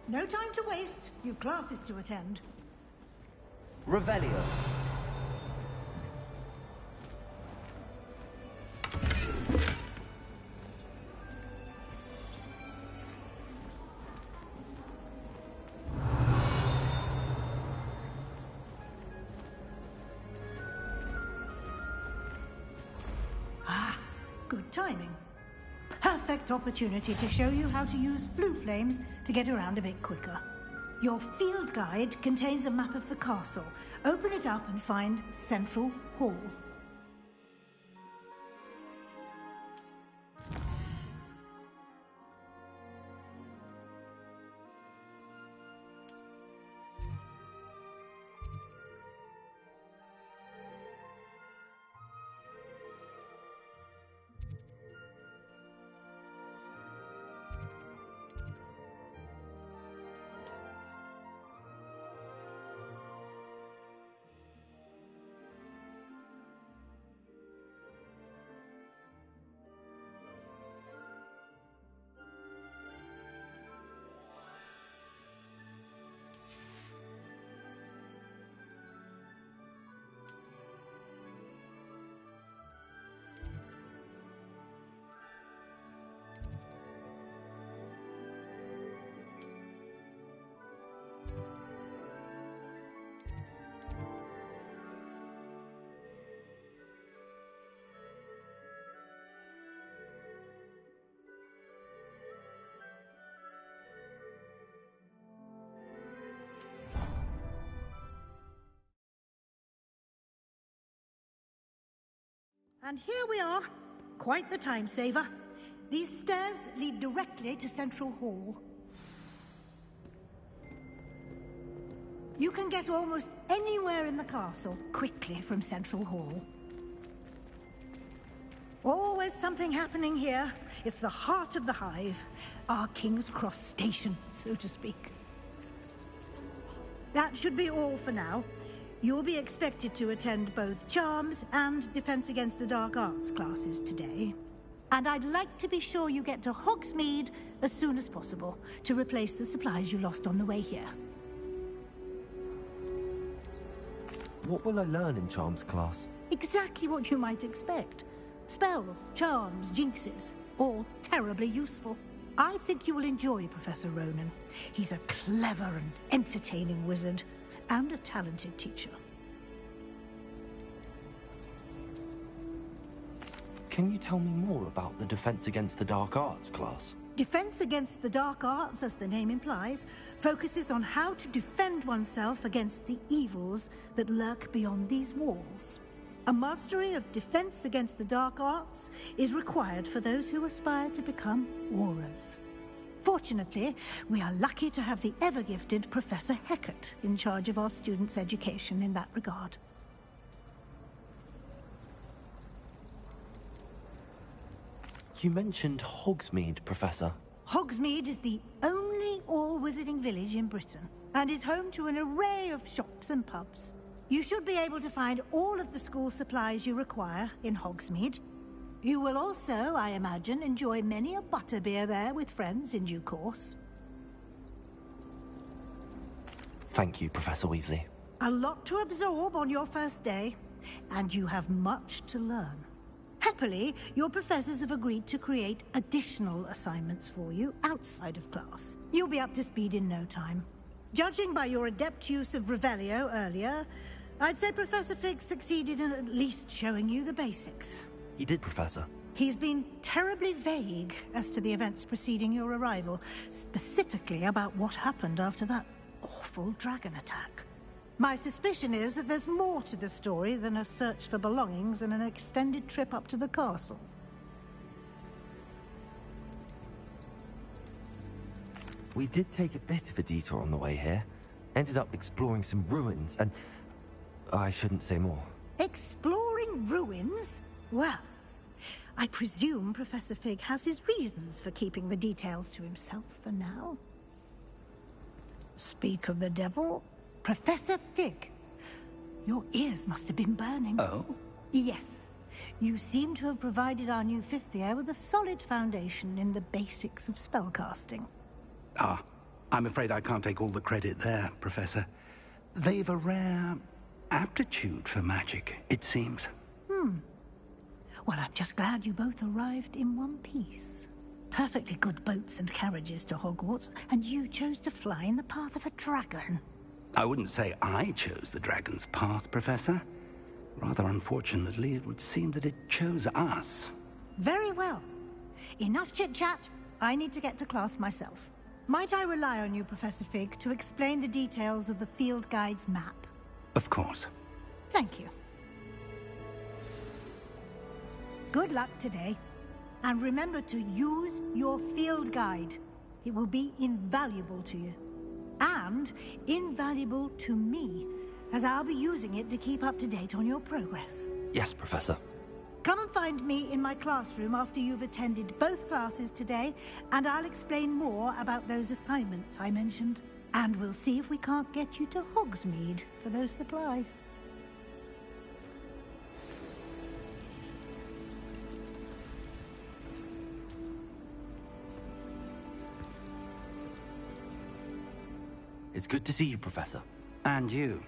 No time to waste. You've classes to attend. Revelio. Ah, good timing. Perfect opportunity to show you how to use flue flames to get around a bit quicker. Your field guide contains a map of the castle. Open it up and find Central Hall. And here we are. Quite the time saver. These stairs lead directly to Central Hall. You can get almost anywhere in the castle quickly from Central Hall. Always something happening here. It's the heart of the hive. Our King's Cross station, so to speak. That should be all for now. You'll be expected to attend both Charms and Defense Against the Dark Arts classes today. And I'd like to be sure you get to Hogsmeade as soon as possible to replace the supplies you lost on the way here. What will I learn in Charms class? Exactly what you might expect. Spells, charms, jinxes, all terribly useful. I think you will enjoy Professor Ronan. He's a clever and entertaining wizard, and a talented teacher. Can you tell me more about the Defense Against the Dark Arts class? Defense Against the Dark Arts, as the name implies, focuses on how to defend oneself against the evils that lurk beyond these walls. A mastery of Defense Against the Dark Arts is required for those who aspire to become Aurors. Fortunately, we are lucky to have the ever-gifted Professor Hecat in charge of our students' education in that regard. You mentioned Hogsmeade, Professor. Hogsmeade is the only all-wizarding village in Britain, and is home to an array of shops and pubs. You should be able to find all of the school supplies you require in Hogsmeade. You will also, I imagine, enjoy many a butterbeer there with friends in due course. Thank you, Professor Weasley. A lot to absorb on your first day, and you have much to learn. Happily, your professors have agreed to create additional assignments for you outside of class. You'll be up to speed in no time. Judging by your adept use of Revelio earlier, I'd say Professor Fig succeeded in at least showing you the basics. He did, Professor. He's been terribly vague as to the events preceding your arrival, specifically about what happened after that awful dragon attack. My suspicion is that there's more to the story than a search for belongings and an extended trip up to the castle. We did take a bit of a detour on the way here. Ended up exploring some ruins, and I shouldn't say more. Exploring ruins? Well, I presume Professor Fig has his reasons for keeping the details to himself for now. Speak of the devil, Professor Fig. Your ears must have been burning. Oh? Yes. You seem to have provided our new fifth year with a solid foundation in the basics of spellcasting. Ah, I'm afraid I can't take all the credit there, Professor. They've a rare aptitude for magic, it seems. Well, I'm just glad you both arrived in one piece. Perfectly good boats and carriages to Hogwarts, and you chose to fly in the path of a dragon. I wouldn't say I chose the dragon's path, Professor. Rather unfortunately, it would seem that it chose us. Very well. Enough chit-chat. I need to get to class myself. Might I rely on you, Professor Fig, to explain the details of the field guide's map? Of course. Thank you. Good luck today. And remember to use your field guide. It will be invaluable to you. And invaluable to me, as I'll be using it to keep up to date on your progress. Yes, Professor. Come and find me in my classroom after you've attended both classes today, and I'll explain more about those assignments I mentioned. And we'll see if we can't get you to Hogsmeade for those supplies. It's good to see you, Professor. And you.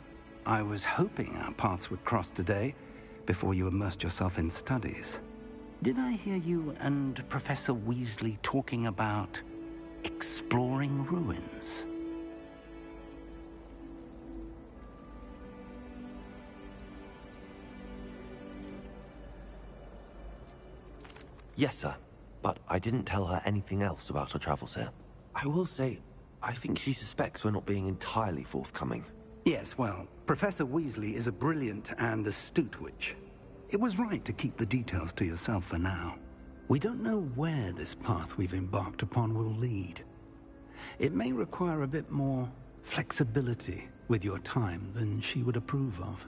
I was hoping our paths would cross today, before you immersed yourself in studies. Did I hear you and Professor Weasley talking about exploring ruins? Yes, sir. But I didn't tell her anything else about our travels here. I will say, I think she suspects we're not being entirely forthcoming. Yes, well, Professor Weasley is a brilliant and astute witch. It was right to keep the details to yourself for now. We don't know where this path we've embarked upon will lead. It may require a bit more flexibility with your time than she would approve of.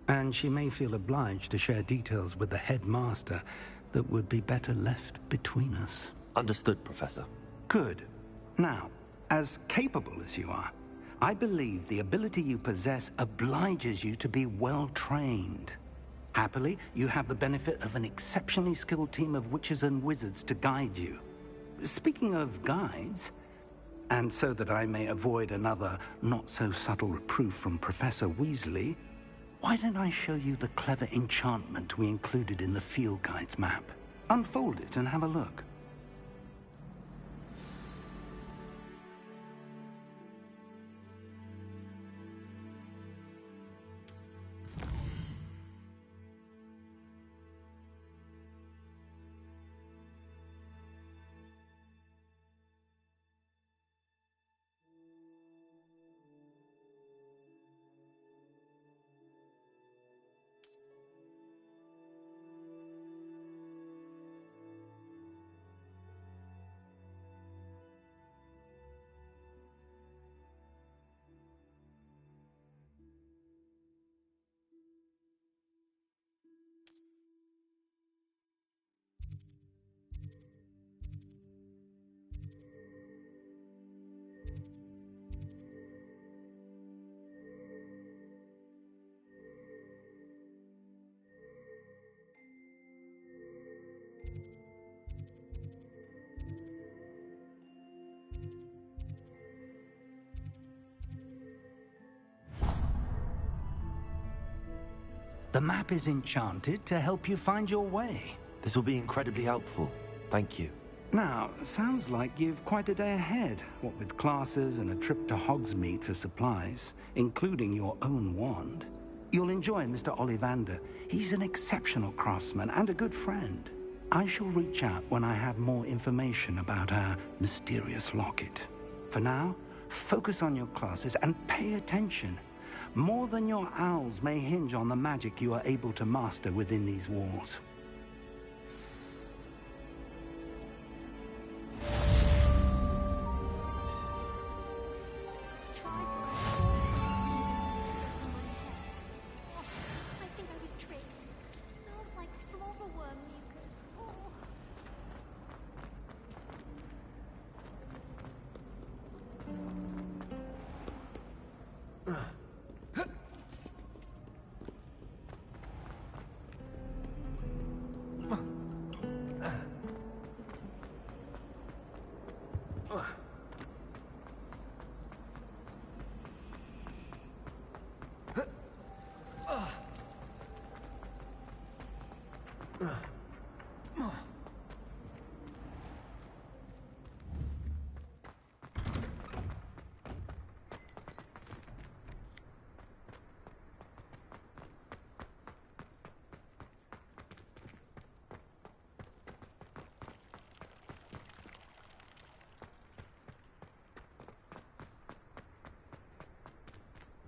And she may feel obliged to share details with the headmaster that would be better left between us. Understood, Professor. Good. Now, as capable as you are, I believe the ability you possess obliges you to be well-trained. Happily, you have the benefit of an exceptionally skilled team of witches and wizards to guide you. Speaking of guides, and so that I may avoid another not-so-subtle reproof from Professor Weasley, why don't I show you the clever enchantment we included in the field guide's map? Unfold it and have a look. The map is enchanted to help you find your way. This will be incredibly helpful. Thank you. Now, sounds like you've quite a day ahead, what with classes and a trip to Hogsmeade for supplies, including your own wand. You'll enjoy Mr. Ollivander. He's an exceptional craftsman and a good friend. I shall reach out when I have more information about our mysterious locket. For now, focus on your classes and pay attention. More than your owls may hinge on the magic you are able to master within these walls.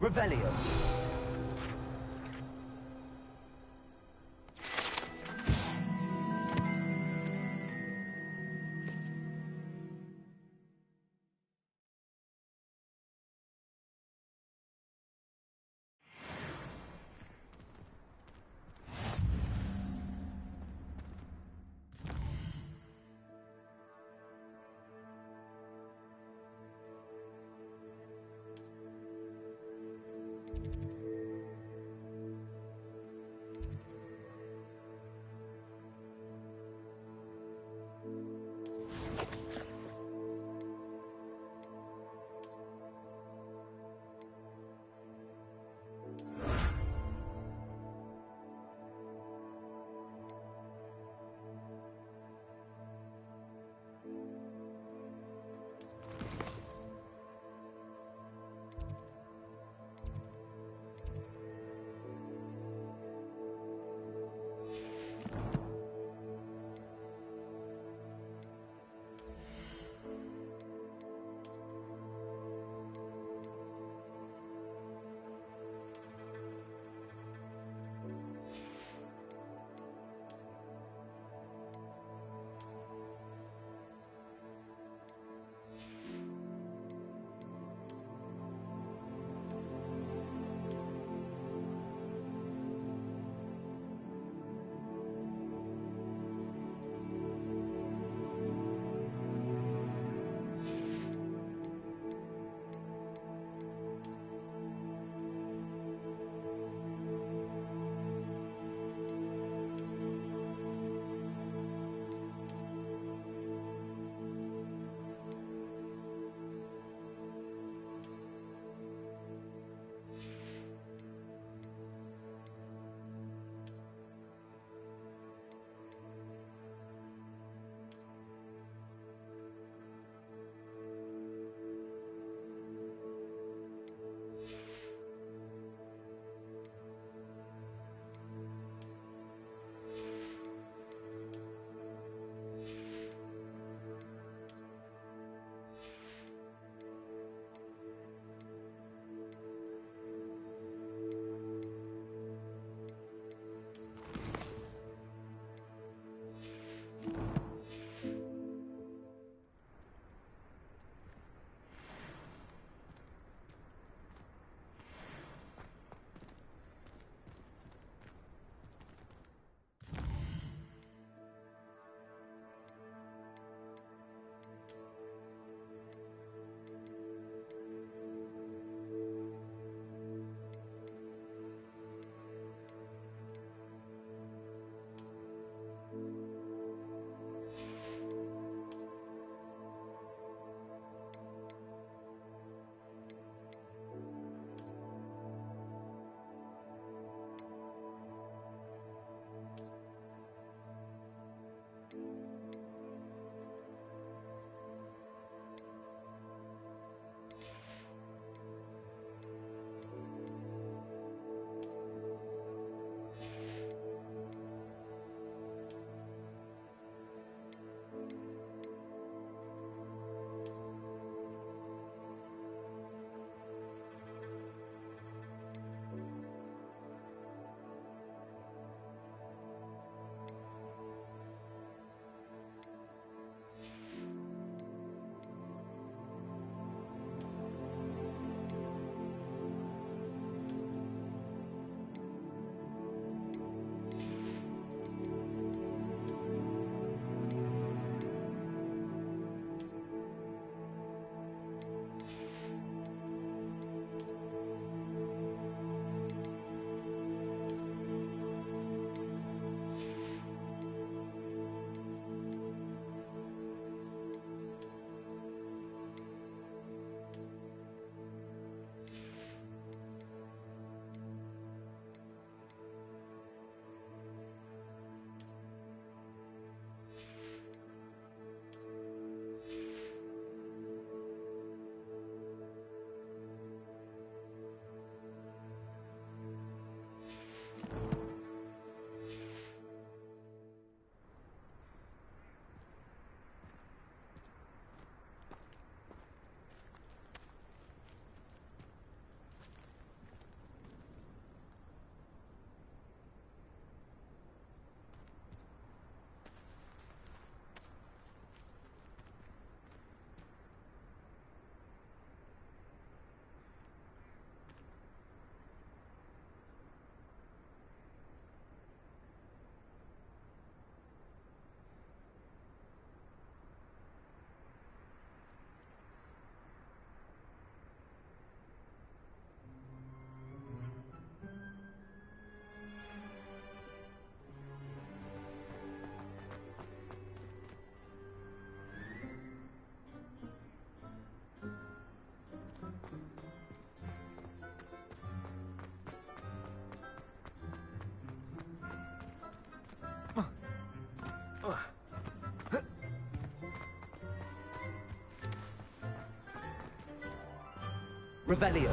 Revelio. Revelio.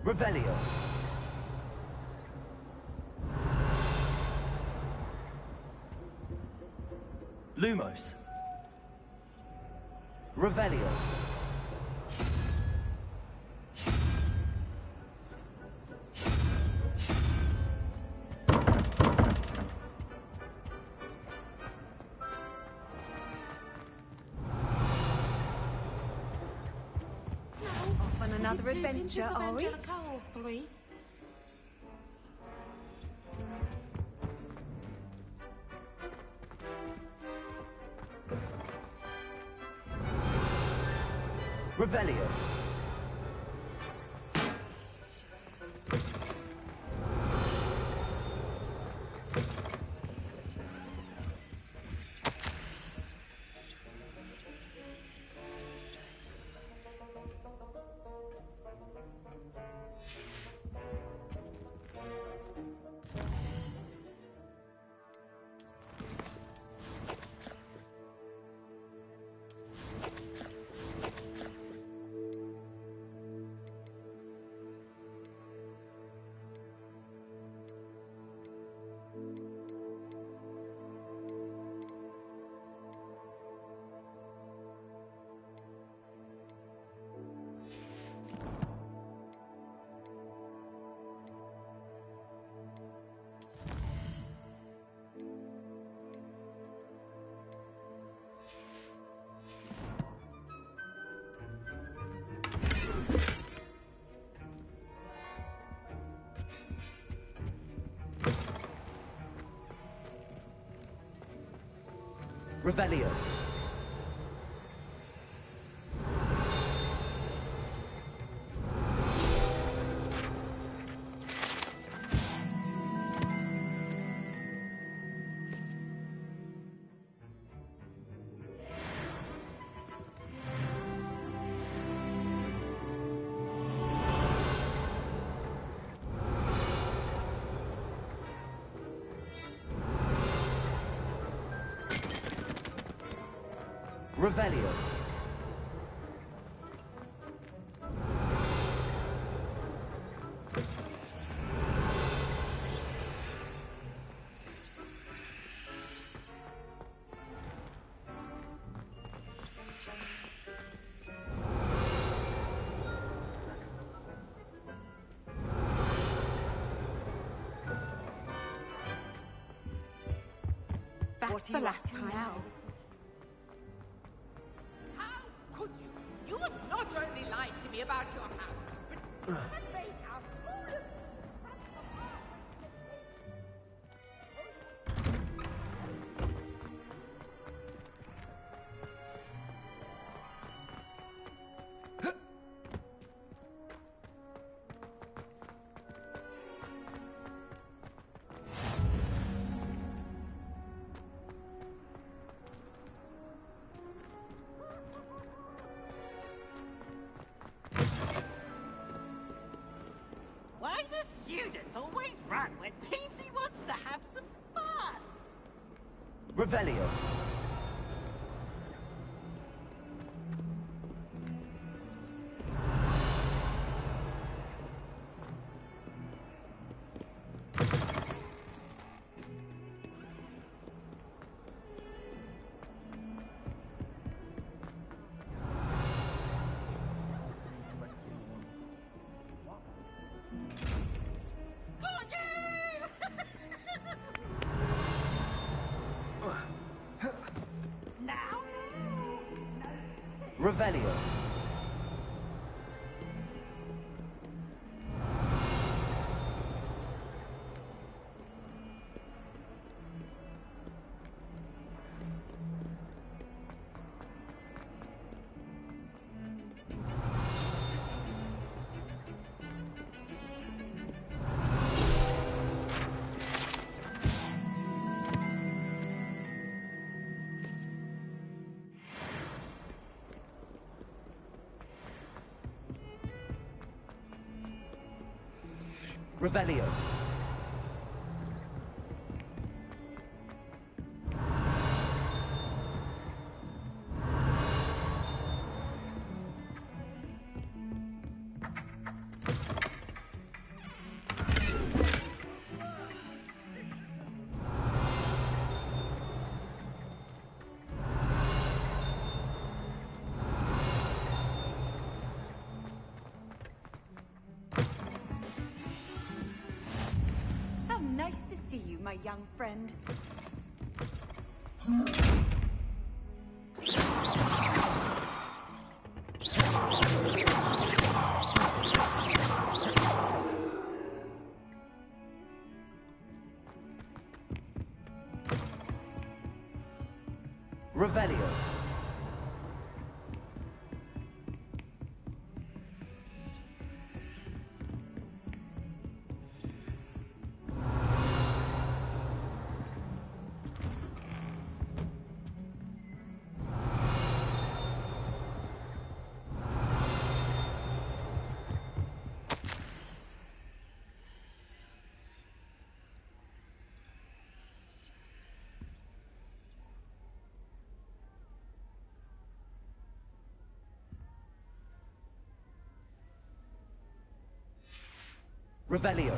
Revelio. Lumos. Revelio. Off on another adventure, are we? Revelio. Revelio. Revelio. That's the last time. Now? Could you? You would not only lie to me about your house, but have made a fool of Why do students always run when Peepsy wants to have some fun? Revelio. Revelio. Revelio. Nice to see you, my young friend. Revelio. Revelio.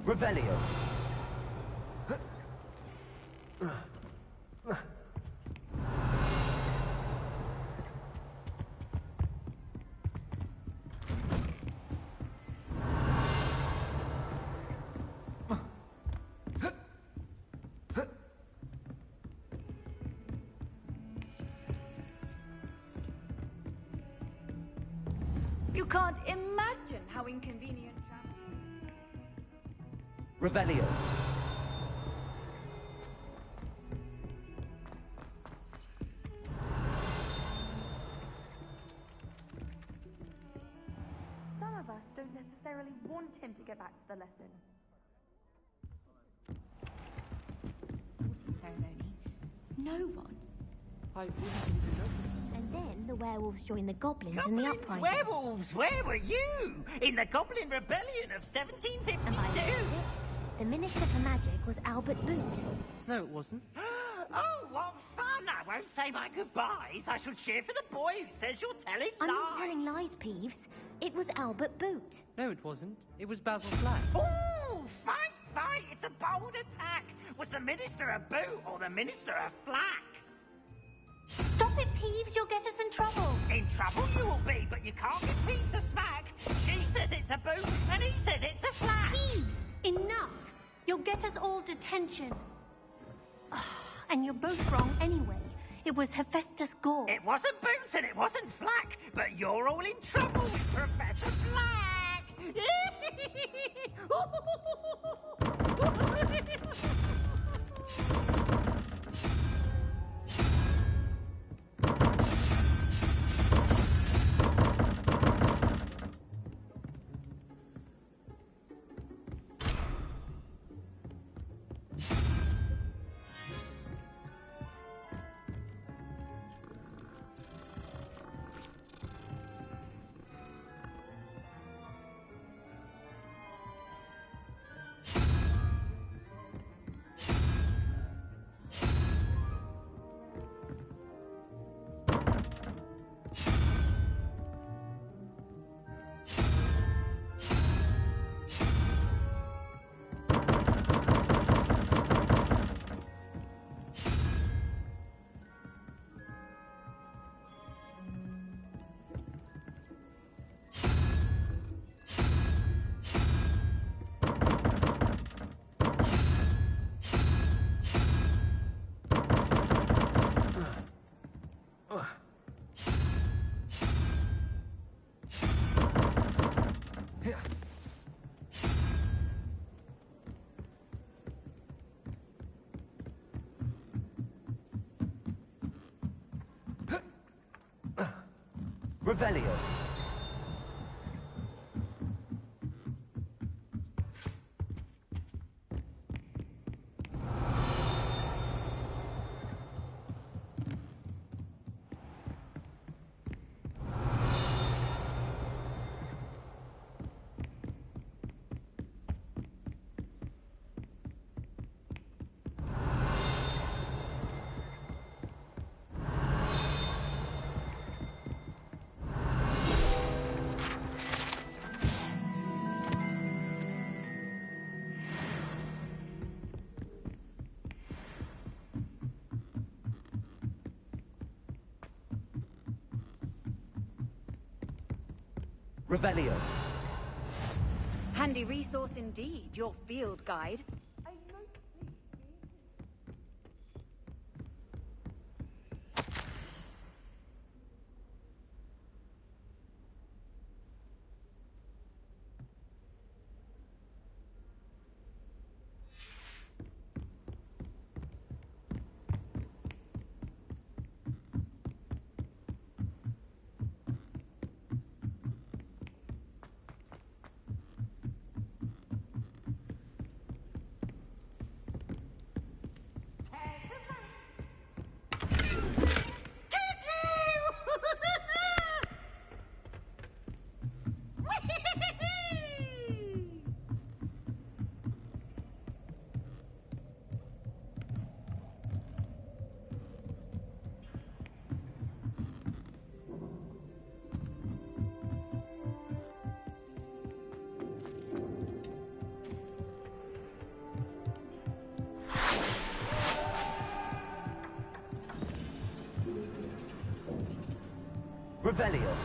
Revelio. You can't imagine how inconvenient travel. Revelio. Some of us don't necessarily want him to get back to the lesson. Sorting ceremony. No one. I wouldn't even know. And then the werewolves joined the goblins in the Goblins, uprising. werewolves, where were you? In the Goblin Rebellion of 1752? And by the end of it, the Minister for Magic was Albert Boot. No, it wasn't. Oh, what fun! I won't say my goodbyes. I shall cheer for the boy who says you're telling lies. I'm not telling lies, Peeves. It was Albert Boot. No, it wasn't. It was Basil Flack. Ooh, fight, fight! It's a bold attack. Was the Minister a boot or the Minister a flack? Stop it, Peeves. You'll get us in trouble. In trouble you will be, but you can't give Peeves a smack. She says it's a boot, and he says it's a flack. Peeves, enough. You'll get us all detention. And you're both wrong anyway. It was Hephaestus Gore. It wasn't Boots and it wasn't Flack, but you're all in trouble with Professor Flack. Revelio. Revelio. Handy resource indeed, your field guide. Revelio.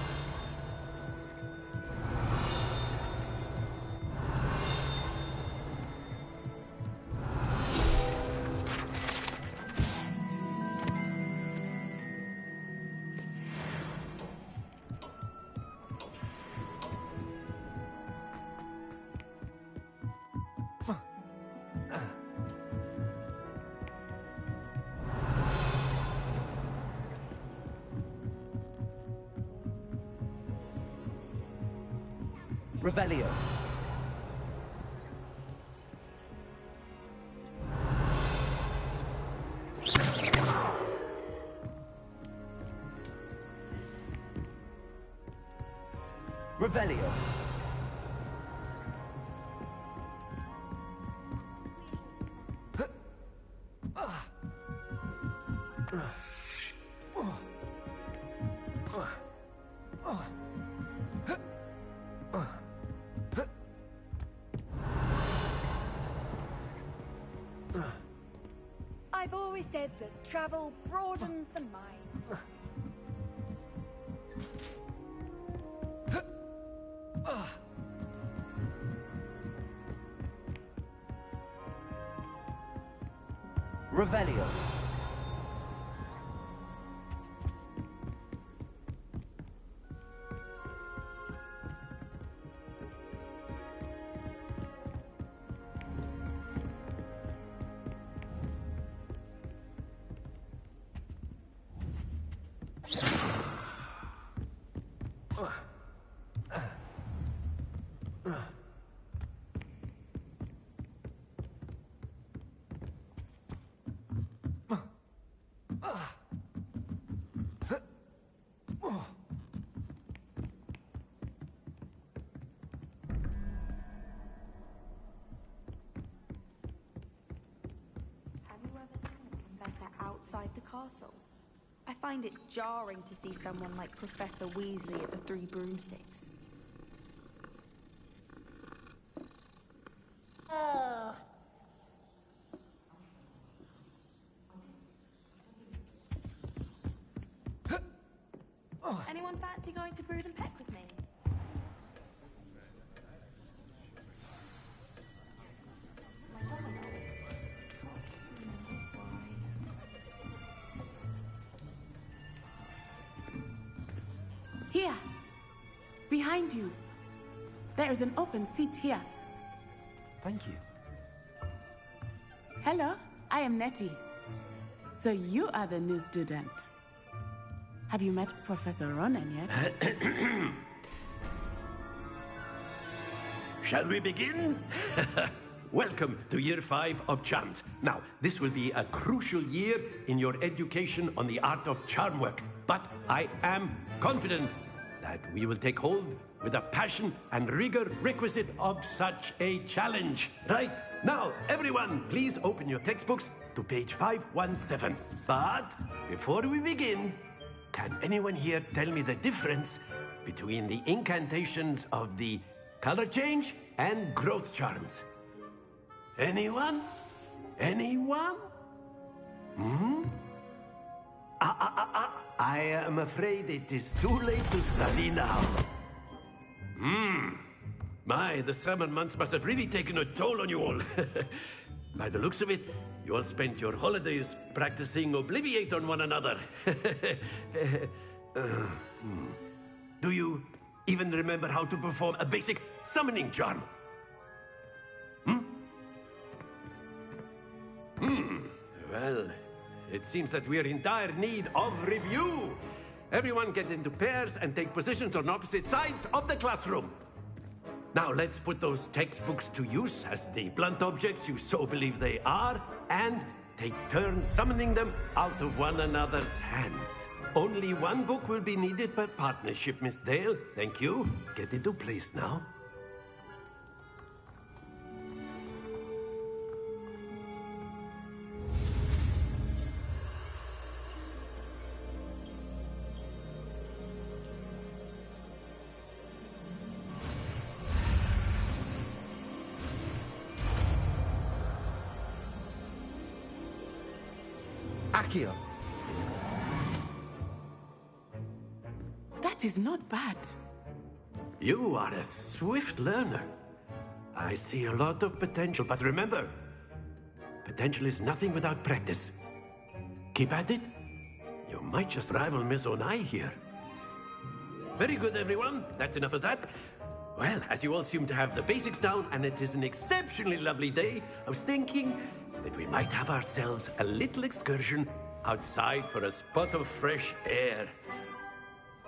Revelio. Revelio. I've always said that travel broadens the mind. Revelio. Outside the castle. I find it jarring to see someone like Professor Weasley at the Three Broomsticks. Anyone fancy going to Brood and Peck with me? Here! Behind you! There is an open seat here. Thank you. Hello, I am Nettie. So you are the new student. Have you met Professor Ronan yet? Shall we begin? Welcome to Year 5 of Charms. Now, this will be a crucial year in your education on the art of charm work. But I am confident that we will take hold with the passion and rigor requisite of such a challenge. Right, now, everyone, please open your textbooks to page 517. But before we begin, can anyone here tell me the difference between the incantations of the color change and growth charms? Anyone? Anyone? I am afraid it is too late to study now. My, the summer months must have really taken a toll on you all. By the looks of it, you all spent your holidays practicing Obliviate on one another. Do you even remember how to perform a basic summoning charm? Well, it seems that we are in dire need of review. Everyone get into pairs and take positions on opposite sides of the classroom. Now let's put those textbooks to use as the blunt objects you so believe they are, and take turns summoning them out of one another's hands. Only one book will be needed per partnership, Miss Dale. Thank you. Get into place now. Akio. That is not bad. You are a swift learner. I see a lot of potential, but remember, potential is nothing without practice. Keep at it. You might just rival Miss Onai here. Very good, everyone. That's enough of that. Well, as you all seem to have the basics down, and it is an exceptionally lovely day, I was thinking that we might have ourselves a little excursion outside for a spot of fresh air.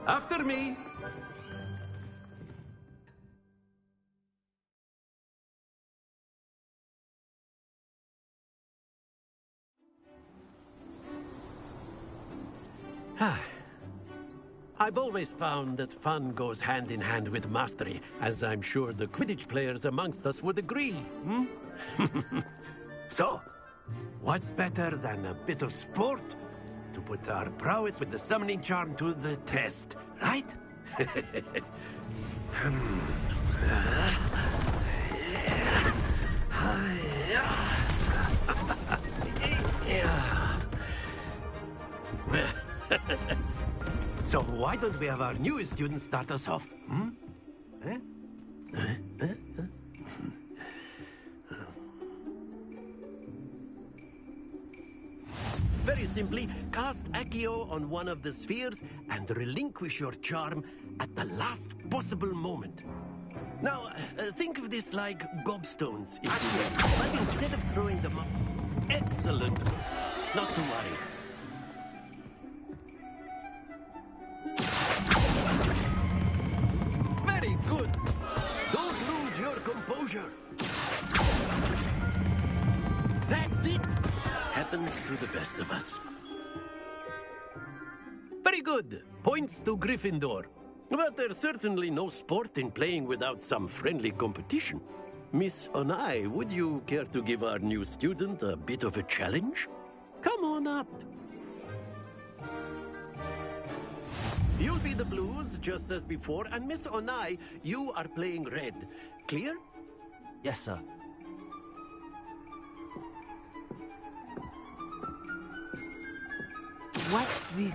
After me. I've always found that fun goes hand in hand with mastery, as I'm sure the Quidditch players amongst us would agree. So, what better than a bit of sport to put our prowess with the summoning charm to the test, right? So why don't we have our newest student start us off? Very simply, cast Accio on one of the spheres and relinquish your charm at the last possible moment. Now, think of this like gobstones, but instead of throwing them up... Excellent! Not to worry. Very good! Don't lose your composure. That's it! Happens to the best of us. Very good. Points to Gryffindor. But there's certainly no sport in playing without some friendly competition. Miss Onai, would you care to give our new student a bit of a challenge? Come on up. You'll be the blues, just as before, and Miss Onai, you are playing red. Clear? Yes, sir. What's this?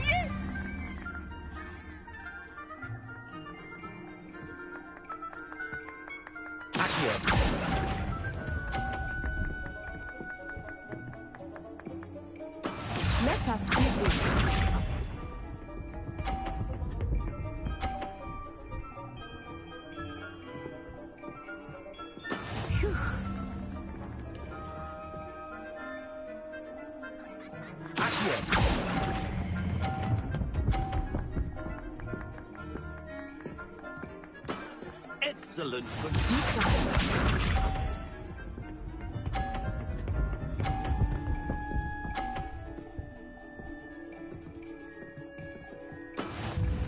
Yes! Let us see this. Excellent.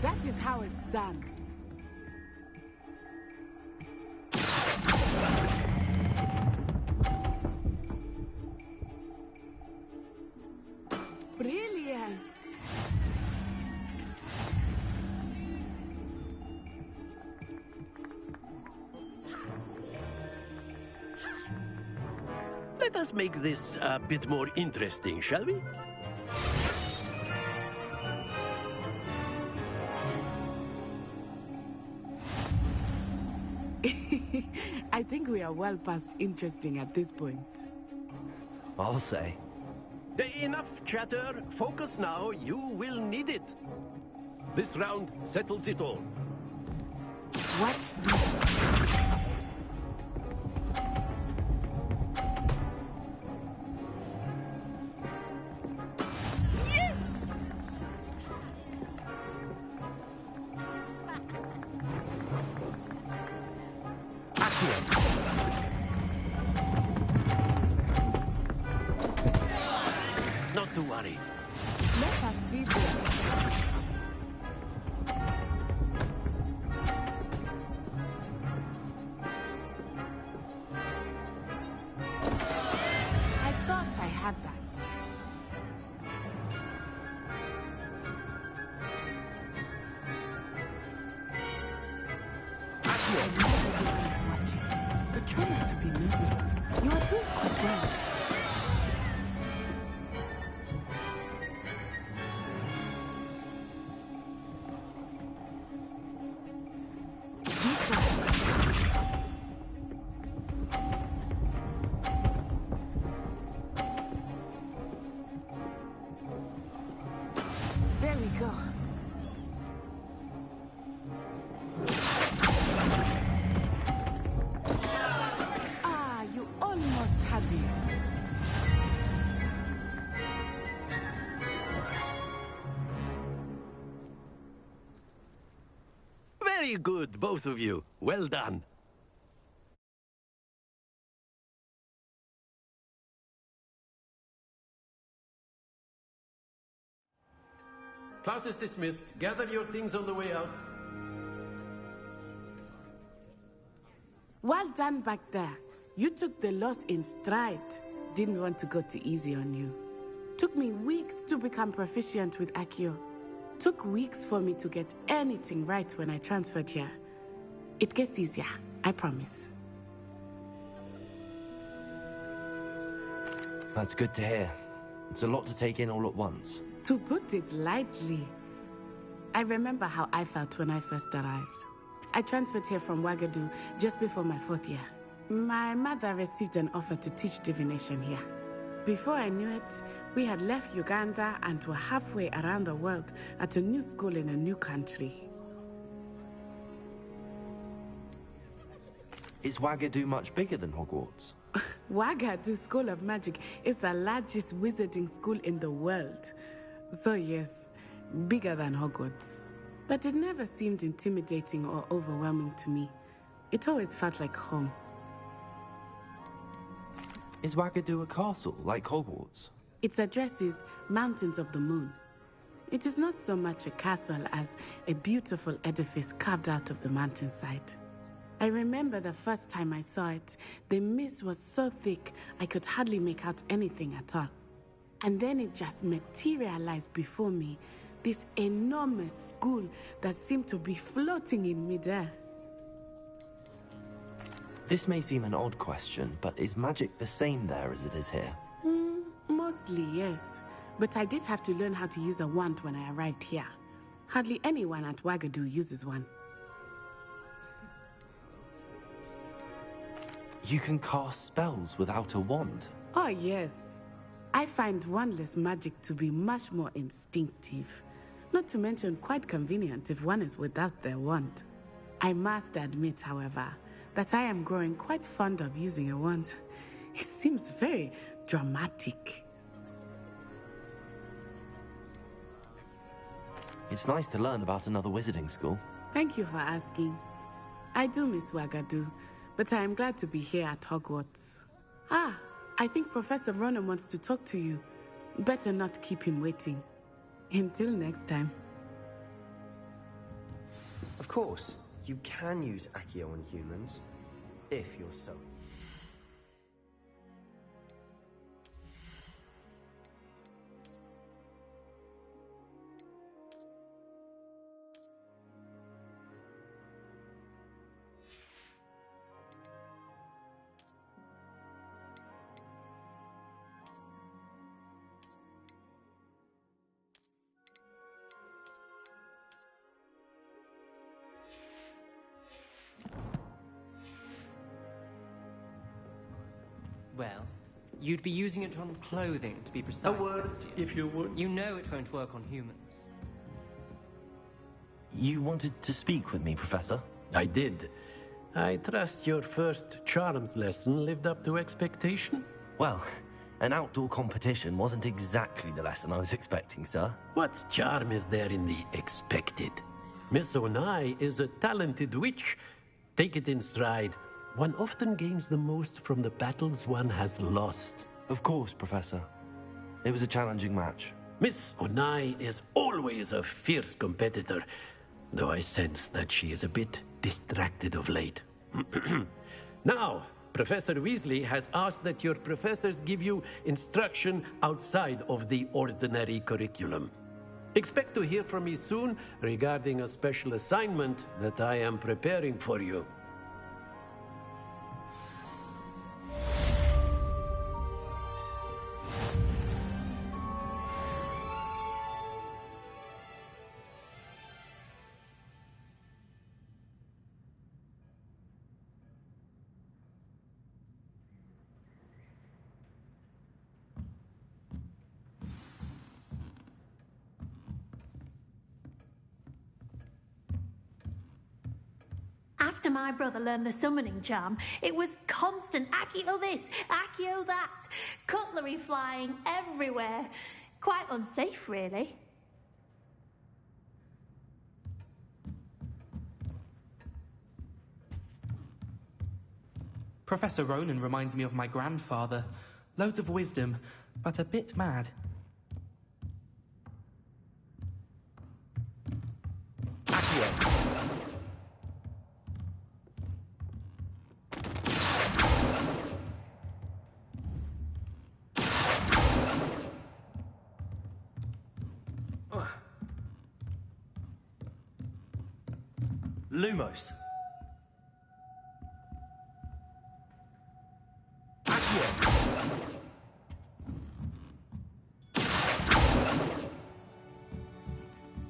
That is how it's done. Brilliant. Let us make this a bit more interesting, shall we? I think we are well past interesting at this point. I'll say. Enough chatter. Focus now. You will need it. This round settles it all. Watch this. Not to worry. Let us see this. I thought I had that. Everyone's watching, but try not to be nervous. You are doing quite well. There we go. Ah, you almost had it. Very good, both of you. Well done. Class is dismissed. Gather your things on the way out. Well done back there. You took the loss in stride. Didn't want to go too easy on you. Took me weeks to become proficient with Accio. Took weeks for me to get anything right when I transferred here. It gets easier, I promise. That's good to hear. It's a lot to take in all at once. To put it lightly, I remember how I felt when I first arrived. I transferred here from Wagadu just before my 4th year. My mother received an offer to teach divination here. Before I knew it, we had left Uganda and were halfway around the world at a new school in a new country. Is Wagadu much bigger than Hogwarts? Wagadu School of Magic is the largest wizarding school in the world. So yes, bigger than Hogwarts. But it never seemed intimidating or overwhelming to me. It always felt like home. Is Wagadu a castle, like Hogwarts? Its address is Mountains of the Moon. It is not so much a castle as a beautiful edifice carved out of the mountainside. I remember the first time I saw it, the mist was so thick I could hardly make out anything at all. And then it just materialized before me, this enormous school that seemed to be floating in midair. This may seem an odd question, but is magic the same there as it is here? Mostly, yes. But I did have to learn how to use a wand when I arrived here. Hardly anyone at Wagadu uses one. You can cast spells without a wand? Oh, yes. I find wandless magic to be much more instinctive. Not to mention quite convenient if one is without their wand. I must admit, however, that I am growing quite fond of using a wand. It seems very dramatic. It's nice to learn about another wizarding school. Thank you for asking. I do miss Wagadu, but I am glad to be here at Hogwarts. Ah, I think Professor Ronan wants to talk to you. Better not keep him waiting. Until next time. Of course, you can use Accio on humans, if you're so... Well, you'd be using it on clothing, to be precise. A word, if you would. You know it won't work on humans. You wanted to speak with me, Professor? I did. I trust your first charms lesson lived up to expectation? Well, an outdoor competition wasn't exactly the lesson I was expecting, sir. What charm is there in the expected? Miss Onai is a talented witch. Take it in stride. One often gains the most from the battles one has lost. Of course, Professor. It was a challenging match. Miss Onai is always a fierce competitor, though I sense that she is a bit distracted of late. Now, Professor Weasley has asked that your professors give you instruction outside of the ordinary curriculum. Expect to hear from me soon regarding a special assignment that I am preparing for you. After my brother learned the summoning charm, it was constant Accio this, Accio that, cutlery flying everywhere. Quite unsafe, really. Professor Ronan reminds me of my grandfather. Loads of wisdom, but a bit mad. Accio! Lumos. Accio.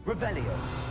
Revelio.